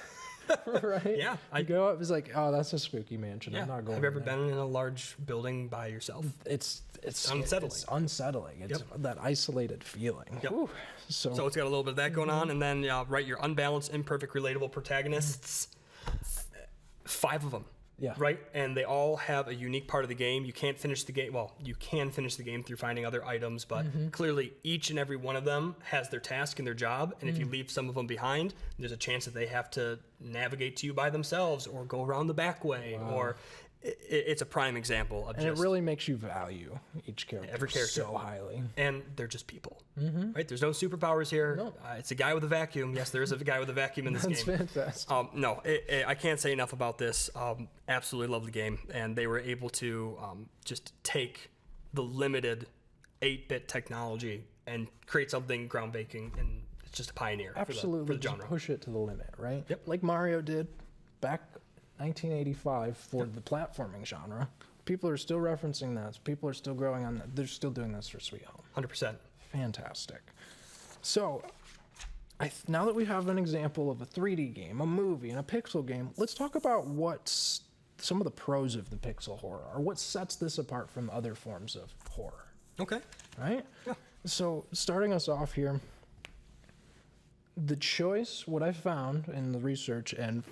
Right? Yeah. You go up, it's like, oh, that's a spooky mansion. I'm not going Have you ever there. been in a large building by yourself? It's unsettling. It's unsettling. It's that isolated feeling. Yep. Whew. So it's got a little bit of that going on, and then your unbalanced, imperfect, relatable protagonists. 5 of them. Yeah. Right? And they all have a unique part of the game. You can't finish the game. Well, you can finish the game through finding other items, but clearly each and every one of them has their task and their job. And if you leave some of them behind, there's a chance that they have to navigate to you by themselves or go around the back way. Or it's a prime example of And it really makes you value each character, every character so highly. And they're just people. Right? There's no superpowers here. No. It's a guy with a vacuum. Yes, there is a guy with a vacuum in this That's game. fantastic. No, I can't say enough about this. Absolutely love the game, and they were able to just take the limited 8-bit technology and create something groundbreaking, and it's just a pioneer Absolutely, for the genre. push it to the limit, right? Yep. Like Mario did back 1985 for the platforming genre. People are still referencing that. People are still growing on that. They're still doing this for Sweet Home. 100%. Fantastic. So, now that we have an example of a 3D game, a movie, and a pixel game, let's talk about what's some of the pros of the pixel horror, or what sets this apart from other forms of horror. Okay. Right? Yeah. So, starting us off here, the choice, what I found in the research and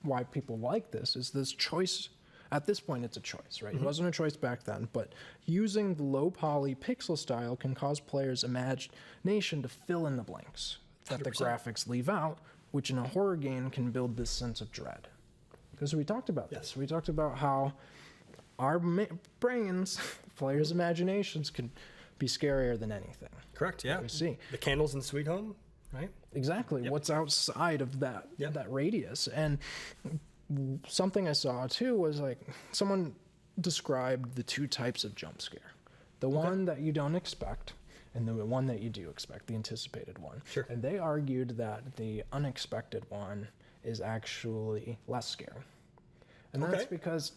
why people like this, is this choice. At this point, it's a choice, right? It wasn't a choice back then, but using the low poly pixel style can cause players' imagination to fill in the blanks that the 100%. graphics leave out, which in a horror game can build this sense of dread. Because we talked about this. We talked about how our brains, players' imaginations, can be scarier than anything. Correct, yeah. We see. The candles in Sweet Home, right? Exactly. What's outside of that that radius. And something I saw too was like someone described the 2 types of jump scare. The one that you don't expect and the one that you do expect, the anticipated one. Sure. And they argued that the unexpected one is actually less scary. And that's because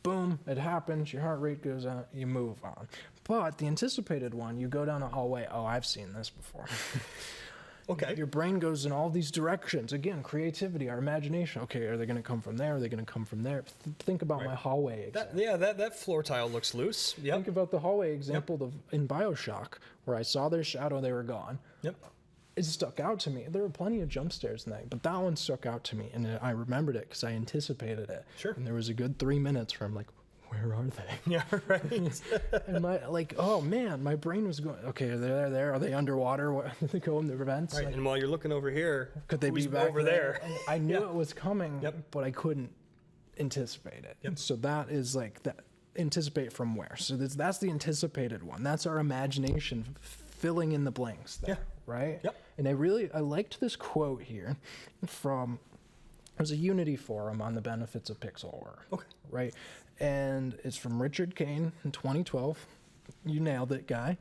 boom, it happens, your heart rate goes up, you move on. But the anticipated one, you go down a hallway, oh, I've seen this before. Okay. Your brain goes in all these directions. Again, creativity, our imagination. Okay, are they going to come from there? Are they going to come from there? Think about my hallway example. That floor tile looks loose. Yep. Think about the hallway example in Bioshock, where I saw their shadow, they were gone. Yep. It stuck out to me. There were plenty of jump scares in that, but that one stuck out to me, and I remembered it because I anticipated it. Sure. And there was a good 3 minutes where I'm like, where are they? Yeah, right. And oh man, my brain was going, okay, they're there. Are they underwater? What, did they go in the vents? Right. Like, And while you're looking over here, could they be who's back over there? And I knew it was coming, Yep. but I couldn't anticipate it. Yep. So that is like that. Anticipate from where? So that's the anticipated one. That's our imagination filling in the blanks there, right? Yep. And I liked this quote here from, there's a Unity forum on the benefits of pixel horror. Okay. Right? And it's from Richard Kane in 2012. You nailed it, guy.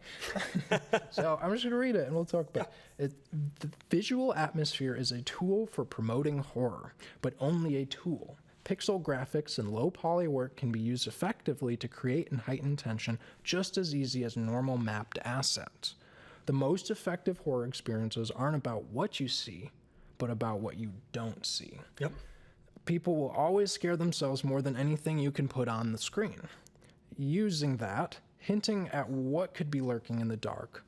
So I'm just going to read it and we'll talk about it. The visual atmosphere is a tool for promoting horror, but only a tool. Pixel graphics and low poly work can be used effectively to create and heighten tension just as easy as normal mapped assets. The most effective horror experiences aren't about what you see, but about what you don't see. Yep. People will always scare themselves more than anything you can put on the screen. Using that, hinting at what could be lurking in the dark,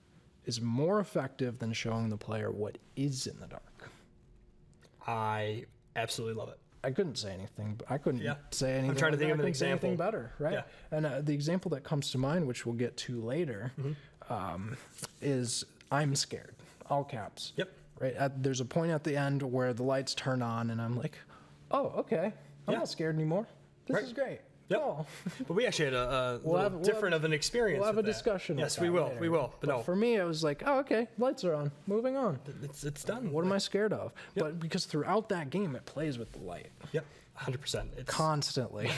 is more effective than showing the player what is in the dark. I absolutely love it. I couldn't say anything. I couldn't say anything. I'm trying to think of an example. Anything better, right? Yeah. And the example that comes to mind, which we'll get to later, is I'm scared. All caps. Yep. Right. There's a point at the end where the lights turn on, and I'm like, "Oh, okay. I'm not scared anymore. This is great." Yep. Oh. But we actually had a different of an experience. We'll have a with that. discussion. Yes, with we that will. later. We will. But no, For me, it was like, "Oh, okay. Lights are on. Moving on. it's done. What am I scared of?" But because throughout that game, it plays with the light. Yep. 100%. It's Constantly.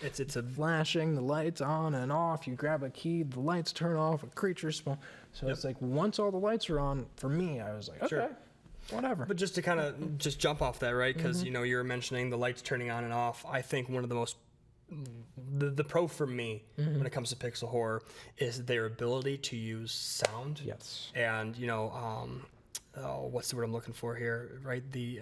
it's a flashing, the lights on and off. You grab a key, the lights turn off, a creature spawn. So it's like once all the lights are on, for me, I was like, okay, whatever. But just to kind of just jump off that, right? Because you were mentioning the lights turning on and off. I think one of the most the pro for me when it comes to pixel horror is their ability to use sound. Yes. And what's the word I'm looking for here? Right, the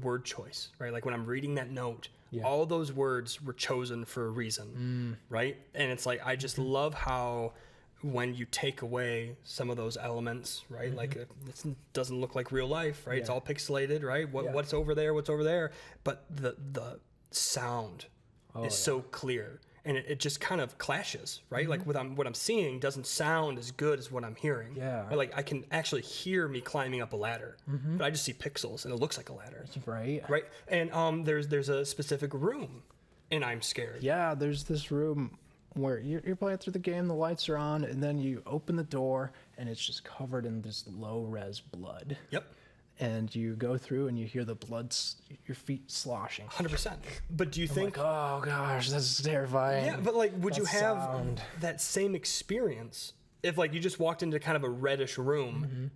word choice. Right, like when I'm reading that note. Yeah. All those words were chosen for a reason, right? And it's like I just love how when you take away some of those elements, right? Like it doesn't look like real life, right? Yeah. It's all pixelated, right? What's over there? What's over there? But the sound is so clear, and it just kind of clashes, right? Like what I'm seeing doesn't sound as good as what I'm hearing. Yeah. Or like I can actually hear me climbing up a ladder, but I just see pixels and it looks like a ladder. Right. Right. And there's a specific room, and I'm scared. Yeah. There's this room where you're playing through the game, the lights are on, and then you open the door, and it's just covered in this low res blood. Yep. And you go through and you hear the blood, your feet sloshing. 100%. But do you think? Like, oh gosh, this is terrifying. Yeah, but like, would you have sound. that same experience if like you just walked into kind of a reddish room,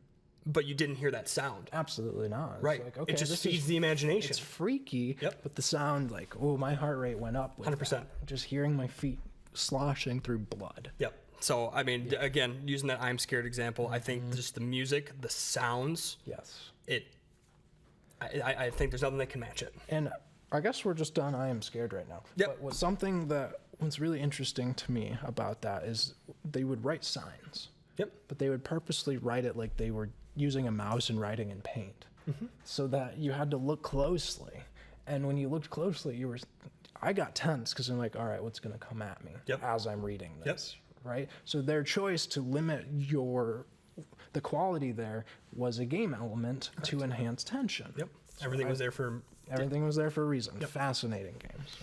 but you didn't hear that sound? Absolutely not. It's right. like, okay, it just feeds the imagination. It's freaky. Yep. But the sound, like, oh, my heart rate went up. 100%. That. Just hearing my feet sloshing through blood. Yep. So I mean, again, using that I'm scared example, I think just the music, the sounds. Yes. I think there's nothing that can match it. And I guess we're just done. I am scared right now. Yep. But something that was really interesting to me about that is they would write signs. Yep. But they would purposely write it like they were using a mouse and writing in paint, so that you had to look closely. And when you looked closely, I got tense because I'm like, all right, what's going to come at me as I'm reading this, right? So their choice to limit the quality there was a game element to enhance tension. Yep. Everything was there for a reason. Yep. Fascinating games.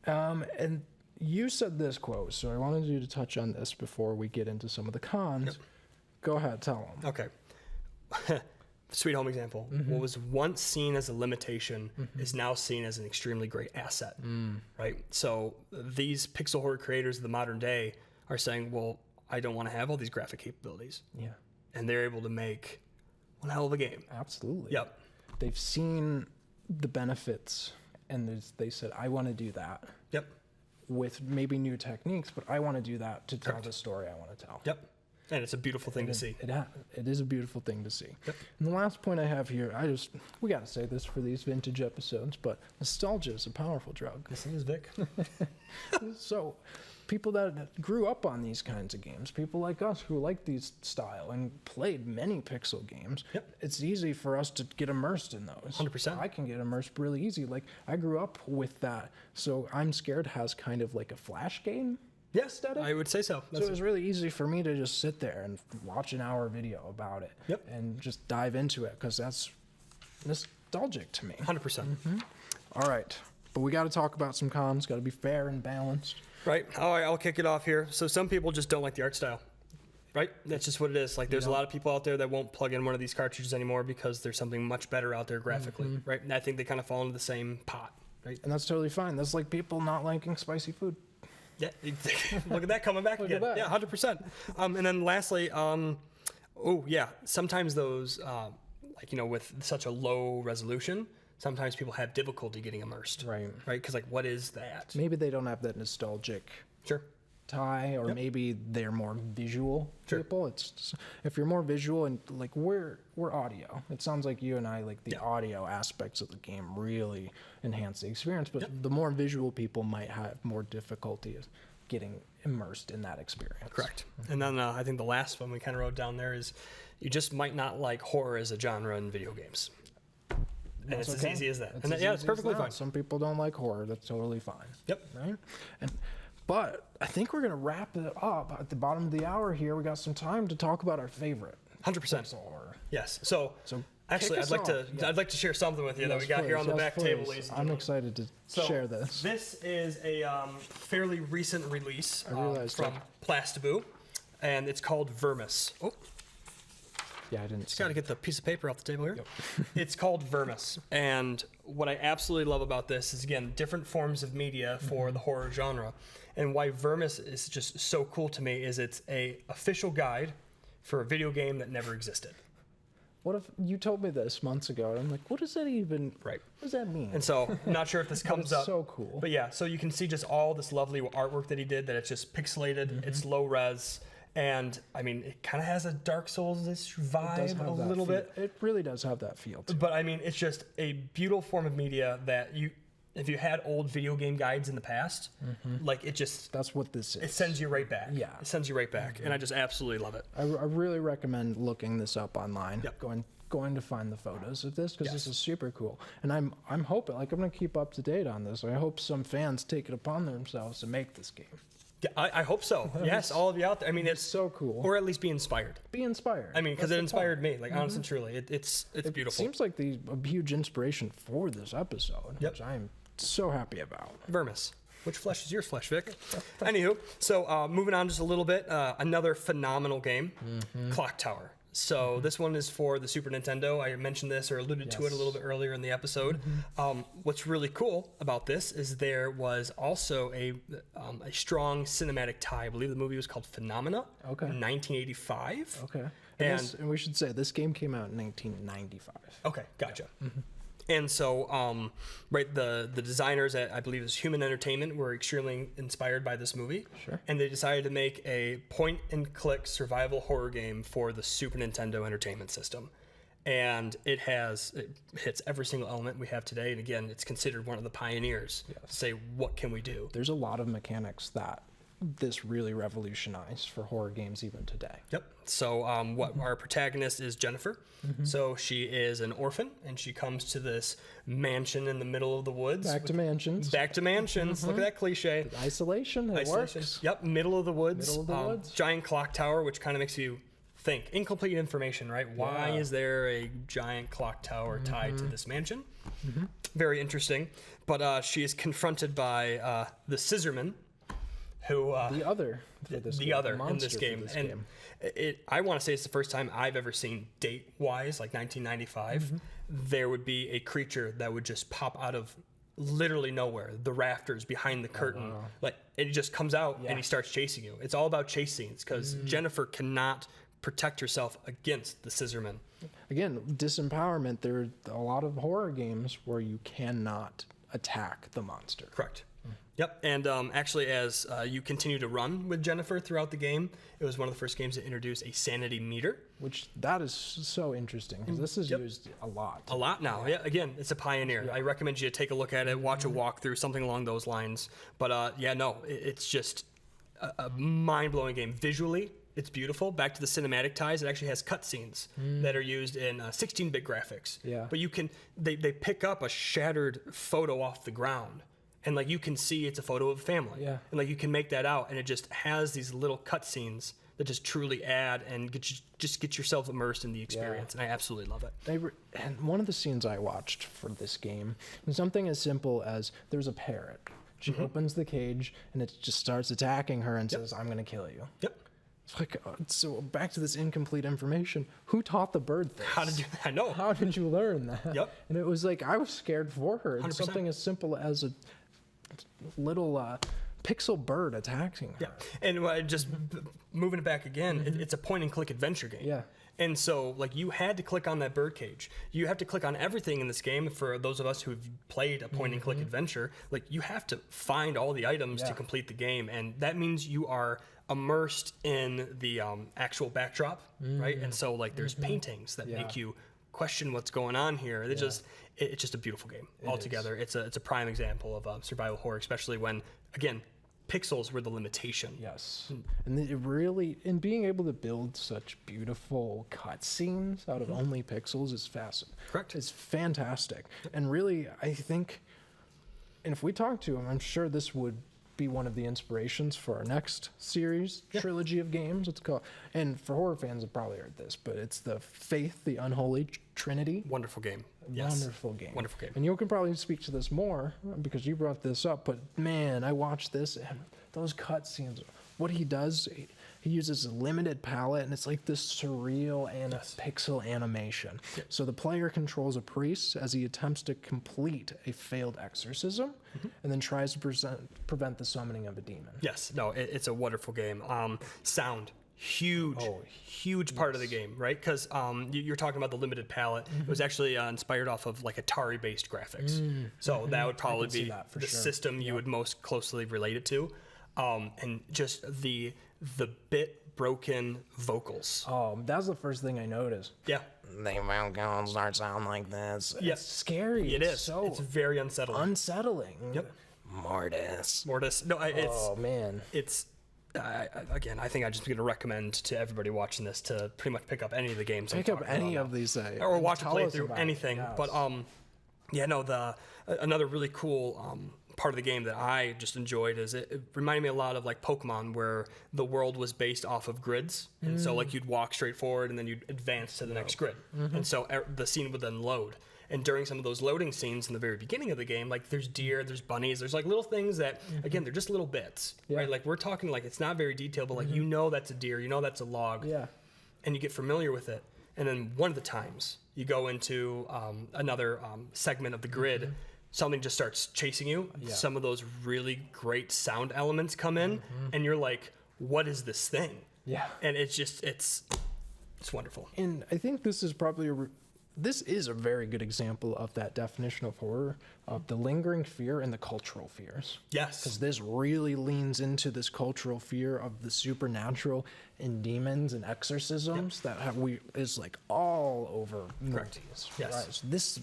And you said this quote, so I wanted you to touch on this before we get into some of the cons. Yep. Go ahead, tell them. Okay. Sweet home example. What was once seen as a limitation is now seen as an extremely great asset, right? So these pixel horror creators of the modern day are saying, well, I don't want to have all these graphic capabilities. Yeah. And they're able to make one hell of a game. Absolutely. Yep. They've seen the benefits, and they said, I want to do that. Yep. With maybe new techniques, but I want to do that to tell the story I want to tell. Yep. And it's a beautiful thing to see. It is a beautiful thing to see. Yep. And the last point I have here, we got to say this for these vintage episodes, but nostalgia is a powerful drug. This is Vic. So, people that grew up on these kinds of games, people like us who like these style and played many pixel games, it's easy for us to get immersed in those. 100%. I can get immersed really easy. Like, I grew up with that. So, I'm Scared has kind of like a Flash game. Yes, aesthetic. I would say so. So it was really easy for me to just sit there and watch an hour video about it. Yep. And just dive into it because that's nostalgic to me. 100%. All right. But we got to talk about some cons. Got to be fair and balanced. Right. All right, I'll kick it off here. So some people just don't like the art style. Right? That's just what it is. Like, there's a lot of people out there that won't plug in one of these cartridges anymore because there's something much better out there graphically. Right? And I think they kind of fall into the same pot. Right? And that's totally fine. That's like people not liking spicy food. Yeah, look at that coming back again. that. Yeah, 100%. And then lastly, sometimes those, with such a low resolution, sometimes people have difficulty getting immersed. Right. Right? Because, like, what is that? Maybe they don't have that nostalgic Sure. tie, or maybe they're more visual people. It's just, if you're more visual, and like we're audio. It sounds like you and I like the audio aspects of the game really enhance the experience, but the more visual people might have more difficulty getting immersed in that experience. Correct. And then I think the last one we kind of wrote down there is you just might not like horror as a genre in video games. And it's as easy as that. And it's perfectly fine. Some people don't like horror. That's totally fine. Yep. Right? But I think we're going to wrap it up at the bottom of the hour here. We got some time to talk about our favorite 100% horror. Yes. So actually, kick us I'd like to share something with you that we got here on the back table, ladies and I'm gentlemen. excited to share this. This is a fairly recent release from that. Plastaboo, and it's called Vermis. Oh, Yeah, I didn't just got to get the piece of paper off the table here. It's called Vermis, and what I absolutely love about this is, again, different forms of media for the horror genre. And why Vermis is just so cool to me is it's a official guide for a video game that never existed. What if you told me this months ago, and I'm like, what does that even, Right. what does that mean? And so, I'm not sure if this comes it's up. so cool. But yeah, so you can see just all this lovely artwork that he did, that it's just pixelated, it's low res, and I mean, it kind of has a Dark Souls-ish vibe a little bit. It really does have that feel to it. But I mean, it's just a beautiful form of media that if you had old video game guides in the past, like it just, That's what this is. it sends you right back. Yeah. It sends you right back. And I just absolutely love it. I really recommend looking this up online. Yep. Going to find the photos of this, because this is super cool. And I'm hoping, like, I'm going to keep up to date on this. I hope some fans take it upon themselves to make this game. Yeah, I hope so. Yes, all of you out there. I mean, it's So cool. or at least be inspired. Be inspired. I mean, because it That's the point. inspired me. Like, honestly, truly, it's It beautiful. seems like a huge inspiration for this episode, Yep. which I'm so happy about. Vermis. Which flesh is yours, Flesh Vic? Anywho, so moving on just a little bit, another phenomenal game, Clock Tower. So this one is for the Super Nintendo. I mentioned this or alluded to it a little bit earlier in the episode. What's really cool about this is there was also a strong cinematic tie. I believe the movie was called Phenomena in 1985. Okay. And And we should say this game came out in 1995. Okay, gotcha. And so, the designers at, I believe it was Human Entertainment, were extremely inspired by this movie. Sure. And they decided to make a point-and-click survival horror game for the Super Nintendo Entertainment System. And it hits every single element we have today. And again, it's considered one of the pioneers to say, what can we do? There's a lot of mechanics that this really revolutionized for horror games even today. Yep. So our protagonist is Jennifer. So she is an orphan, and she comes to this mansion in the middle of the woods. Back to mansions. Back to mansions. Look at that cliche. Isolation. It works. Yep. Middle of the woods. Middle of the woods. Giant clock tower, which kind of makes you think. Incomplete information, right? Why is there a giant clock tower tied to this mansion? Very interesting. But she is confronted by the Scissorman, who The other for this the game, other in monster this for game. this And game. I want to say it's the first time I've ever seen, date-wise, like 1995, there would be a creature that would just pop out of literally nowhere, the rafters behind the curtain. Like, it just comes out and he starts chasing you. It's all about chase scenes because Jennifer cannot protect herself against the Scissorman. Again, disempowerment. There are a lot of horror games where you cannot attack the monster. Correct. Yep, and actually, as you continue to run with Jennifer throughout the game, it was one of the first games to introduce a sanity meter. Which that is so interesting because this is used a lot. A lot now. Yeah, again, it's a pioneer. I recommend you take a look at it, watch a walkthrough, something along those lines. But it's just a mind-blowing game. Visually, it's beautiful. Back to the cinematic ties, it actually has cutscenes that are used in 16-bit graphics. Yeah. But they pick up a shattered photo off the ground. And like you can see it's a photo of a family. Yeah. And like you can make that out, and it just has these little cutscenes that just truly add and get yourself immersed in the experience. And I absolutely love it. And one of the scenes I watched for this game was something as simple as there's a parrot. She opens the cage and it just starts attacking her and says, "I'm going to kill you." Yep. It's like, so back to this incomplete information. Who taught the bird this? How did you? I know. How did you learn that? Yep. And it was like, I was scared for her. It's 100%. something as simple as a little pixel bird attacking her. Yeah. And just moving it back again, it's a point and click adventure game. Yeah. And so, like, you had to click on that bird cage. You have to click on everything in this game. For those of us who've played a point and click adventure, like, you have to find all the items to complete the game. And that means you are immersed in the actual backdrop, right? And so, like, there's paintings that make you question what's going on here. It's just a beautiful game altogether. It's a prime example of survival horror, especially when, again, pixels were the limitation. Yes. And it really, in being able to build such beautiful cutscenes out of only pixels is fascinating. Correct. It's fantastic. And really, I think, and if we talk to him, I'm sure this would be one of the inspirations for our next series, trilogy of games. It's called, and for horror fans have probably heard this, but it's the Faith, the Unholy Trinity. Wonderful game. Yes. Wonderful game. Wonderful game. And you can probably speak to this more because you brought this up, but man, I watched this and those cutscenes, what he does, he uses a limited palette and it's like this surreal and pixel animation. Yep. So the player controls a priest as he attempts to complete a failed exorcism and then tries to prevent the summoning of a demon. Yes. No, it's a wonderful game. Sound. Huge part of the game, right? Because you're talking about the limited palette. It was actually inspired off of like Atari-based graphics. So that would probably be the system you would most closely relate it to. And just the bit broken vocals. Oh, that was the first thing I noticed. Yeah. They won't start sound like this. Yeah. It's scary. It is. So it's very unsettling. Yep. Mortis. No, Oh, man. It's again, I think I'm just going to recommend to everybody watching this to pretty much pick up any of the games. Pick up any of these. Or watch a playthrough, anything. Yes. But another really cool part of the game that I just enjoyed is it reminded me a lot of like Pokemon, where the world was based off of grids, and so like you'd walk straight forward and then you'd advance to the next grid, and so the scene would then load. And during some of those loading scenes in the very beginning of the game, like there's deer, there's bunnies, there's like little things that, again, they're just little bits, right? Like we're talking like it's not very detailed, but like you know that's a deer, you know that's a log, and you get familiar with it. And then one of the times you go into another segment of the grid, something just starts chasing you. Some of those really great sound elements come in, and you're like, what is this thing? Yeah. And it's just, it's wonderful. And I think this is probably this is a very good example of that definition of horror, of the lingering fear and the cultural fears. Yes. Because this really leans into this cultural fear of the supernatural and demons and exorcisms that is like all over movies. Yes. Right? So this,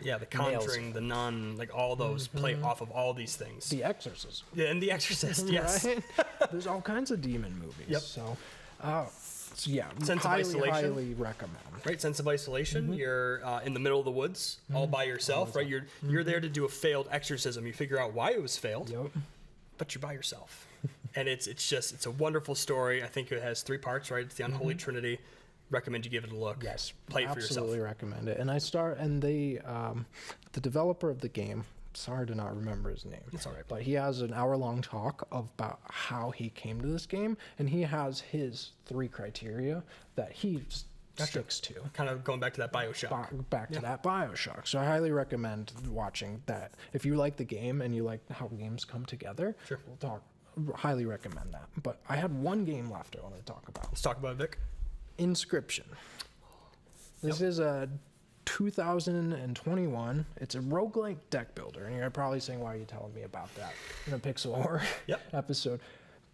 Yeah, The Conjuring, The Nun, like all those play off of all these things. The Exorcist. Yeah, and The Exorcist, yes. Right? There's all kinds of demon movies. Yep. So yeah, Sense of isolation. highly recommend. Right, sense of isolation. You're in the middle of the woods, all by yourself, right? You're there to do a failed exorcism. You figure out why it was failed, Yep. but you're by yourself. And it's a wonderful story. I think it has 3 parts, right? It's the Unholy Trinity. Recommend you give it a look. Yes, Play it for yourself. absolutely recommend it. And the developer of the game, sorry to not remember his name. It's all right. But he has an hour-long talk about how he came to this game, and he has his 3 criteria that he sticks to. Kind of going back to that BioShock. Back to that BioShock. So I highly recommend watching that. If you like the game and you like how games come together, highly recommend that. But I had one game left I wanted to talk about. Let's talk about it, Vic. Inscription. This is a 2021. It's a roguelike deck builder. And you're probably saying, why are you telling me about that in a pixel horror Yep. episode?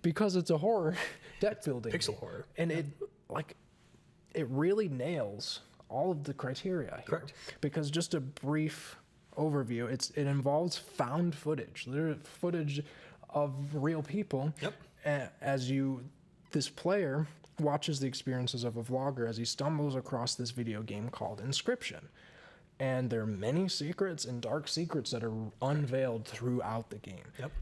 Because it's a horror deck building. Pixel horror. And it really nails all of the criteria here. Correct. Because just a brief overview, it involves found footage, literally footage of real people. Yep. As this player watches the experiences of a vlogger as he stumbles across this video game called Inscription. And there are many secrets and dark secrets that are unveiled throughout the game. Yep.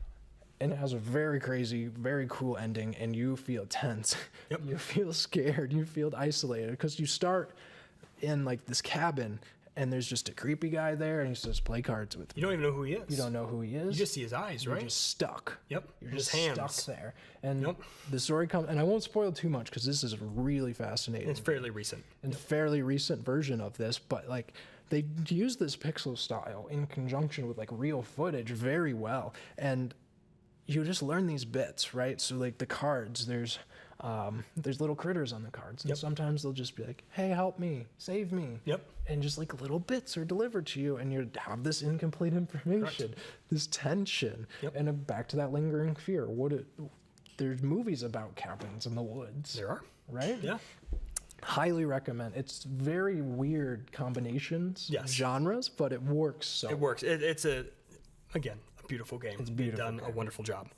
And it has a very crazy, very cool ending, and you feel tense. Yep. You feel scared. You feel isolated because you start in like this cabin, and there's just a creepy guy there, and he says, "Play cards with me." You don't even know who he is. You don't know who he is. You just see his eyes, You're right? just stuck. Yep. You're His just hands. stuck there. And Yep. the story comes, and I won't spoil too much because this is a really fascinating It's fairly recent. and fairly recent version of this, but like they use this pixel style in conjunction with like real footage very well, and you just learn these bits, right? So like the cards, there's little critters on the cards, and Yep. sometimes they'll just be like, "Hey, help me, save me." Yep. And just like little bits are delivered to you, and you have this incomplete information, this tension, Yep. and back to that lingering fear. There's movies about cabins in the woods, There are. right? Yeah. Highly recommend. It's very weird combinations, Yes. genres, but it works so. It works. It's a beautiful game. It's beautiful done a game. wonderful job.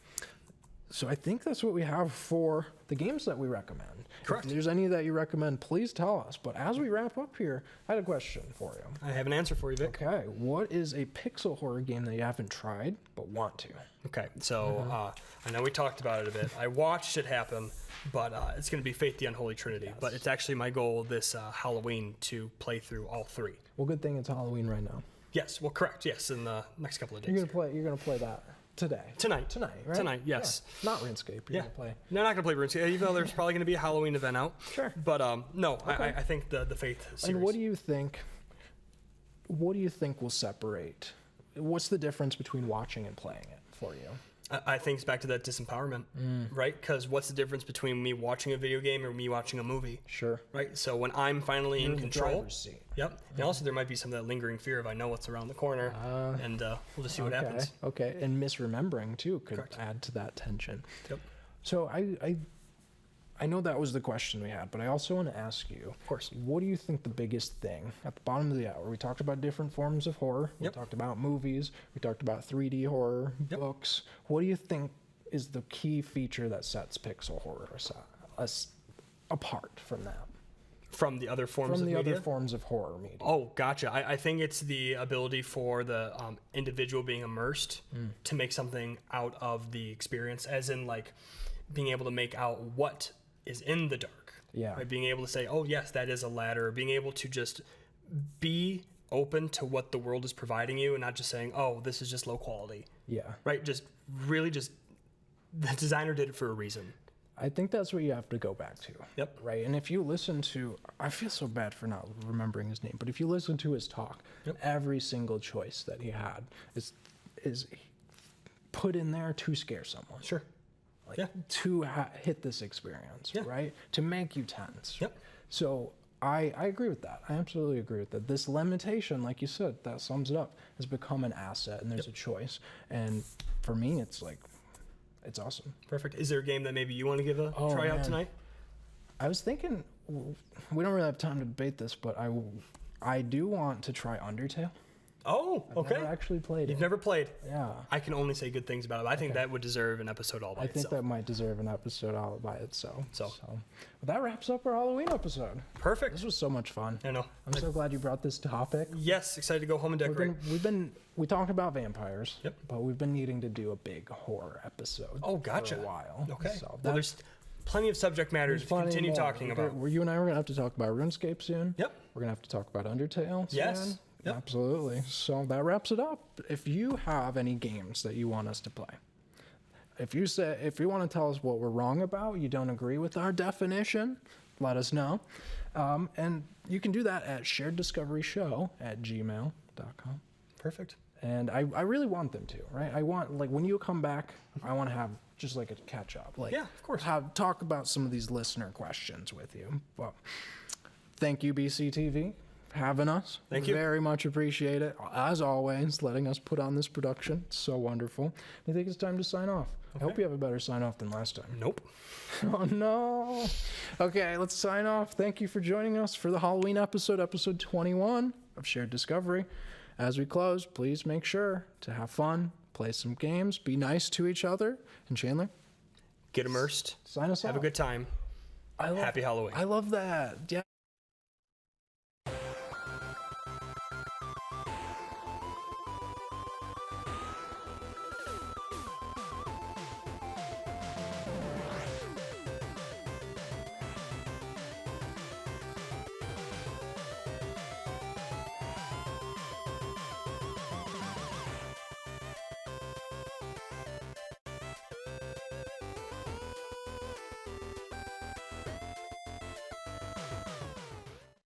So I think that's what we have for the games that we recommend. Correct. If there's any that you recommend, please tell us. But as we wrap up here, I had a question for you. I have an answer for you, Vic. Okay, what is a pixel horror game that you haven't tried but want to? Okay, so I know we talked about it a bit. I watched it happen, but it's going to be Faith the Unholy Trinity. But it's actually my goal this Halloween to play through all three. Well, good thing it's Halloween right now. Yes, well, correct. Yes, in the next couple of days. You're gonna play that today. Tonight, right? Tonight, yes. Yeah. Not RuneScape. You're gonna play. No, not gonna play RuneScape, even though there's probably gonna be a Halloween event out. Sure. But no, I think the Faith series. And what do you think? What do you think will separate? What's the difference between watching and playing it for you? I think it's back to that disempowerment, right? Because what's the difference between me watching a video game or me watching a movie? Sure. Right. So when I'm finally in the control. driver's seat. Yep. And also there might be some of that lingering fear of I know what's around the corner, and we'll just see what happens. Okay. And misremembering too could Correct. add to that tension. Yep. So I know that was the question we had, but I also want to ask you, Of course. what do you think the biggest thing at the bottom of the hour? We talked about different forms of horror. We Yep. talked about movies. We talked about 3D horror, Yep. books. What do you think is the key feature that sets pixel horror apart from that? From the other forms From of the media? other forms of horror media. Oh, gotcha. I think it's the ability for the individual being immersed to make something out of the experience, as in like being able to make out what is in the dark. Yeah. Right? Being able to say, oh, yes, that is a ladder. Being able to just be open to what the world is providing you and not just saying, oh, this is just low quality. Yeah. Right? Just really just the designer did it for a reason. I think that's what you have to go back to. Yep. Right. And if you listen to, I feel so bad for not remembering his name, but if you listen to his talk, Yep. every single choice that he had is put in there to scare someone. Sure. Like, Yeah. to hit this experience, Yeah. right? To make you tense. Yep. So I agree with that. I absolutely agree with that. This limitation, like you said, that sums it up, has become an asset, and there's a choice. And for me, it's like, it's awesome. Perfect. Is there a game that maybe you want to give a Oh, try out man. tonight? I was thinking, we don't really have time to debate this, but I do want to try Undertale. Oh, okay. Never actually played You've it. never played. Yeah. I can only say good things about it. I think that would deserve an episode all by I think itself. that might deserve an episode all by itself. So. But that wraps up our Halloween episode. Perfect. This was so much fun. I know. I'm so glad you brought this topic. Yes, excited to go home and decorate. We talked about vampires. Yep. But we've been needing to do a big horror episode. Oh, gotcha. For a while. Okay. So Well, that- there's plenty of subject matters to plenty continue more. talking about. You and I are gonna have to talk about RuneScape soon. Yep. We're gonna have to talk about Undertale soon. Yes. Yep. Absolutely. So that wraps it up. If you have any games that you want us to play, if you want to tell us what we're wrong about, you don't agree with our definition, let us know. And you can do that at shareddiscoveryshow@gmail.com. Perfect. And I really want them to, right? I want, like, when you come back, I want to have just like a catch up. Like, Yeah, of course. talk about some of these listener questions with you. Well, thank you, BCTV. having us. Thank you. Very much appreciate it. As always, letting us put on this production. It's so wonderful. I think it's time to sign off. I hope you have a better sign off than last time. Nope. Oh, no. Okay, let's sign off. Thank you for joining us for the Halloween episode 21 of Shared Discovery. As we close, please make sure to have fun, play some games, be nice to each other. And Chandler, Get immersed. sign us off. Have a good time. Happy Halloween. I love that. Yeah.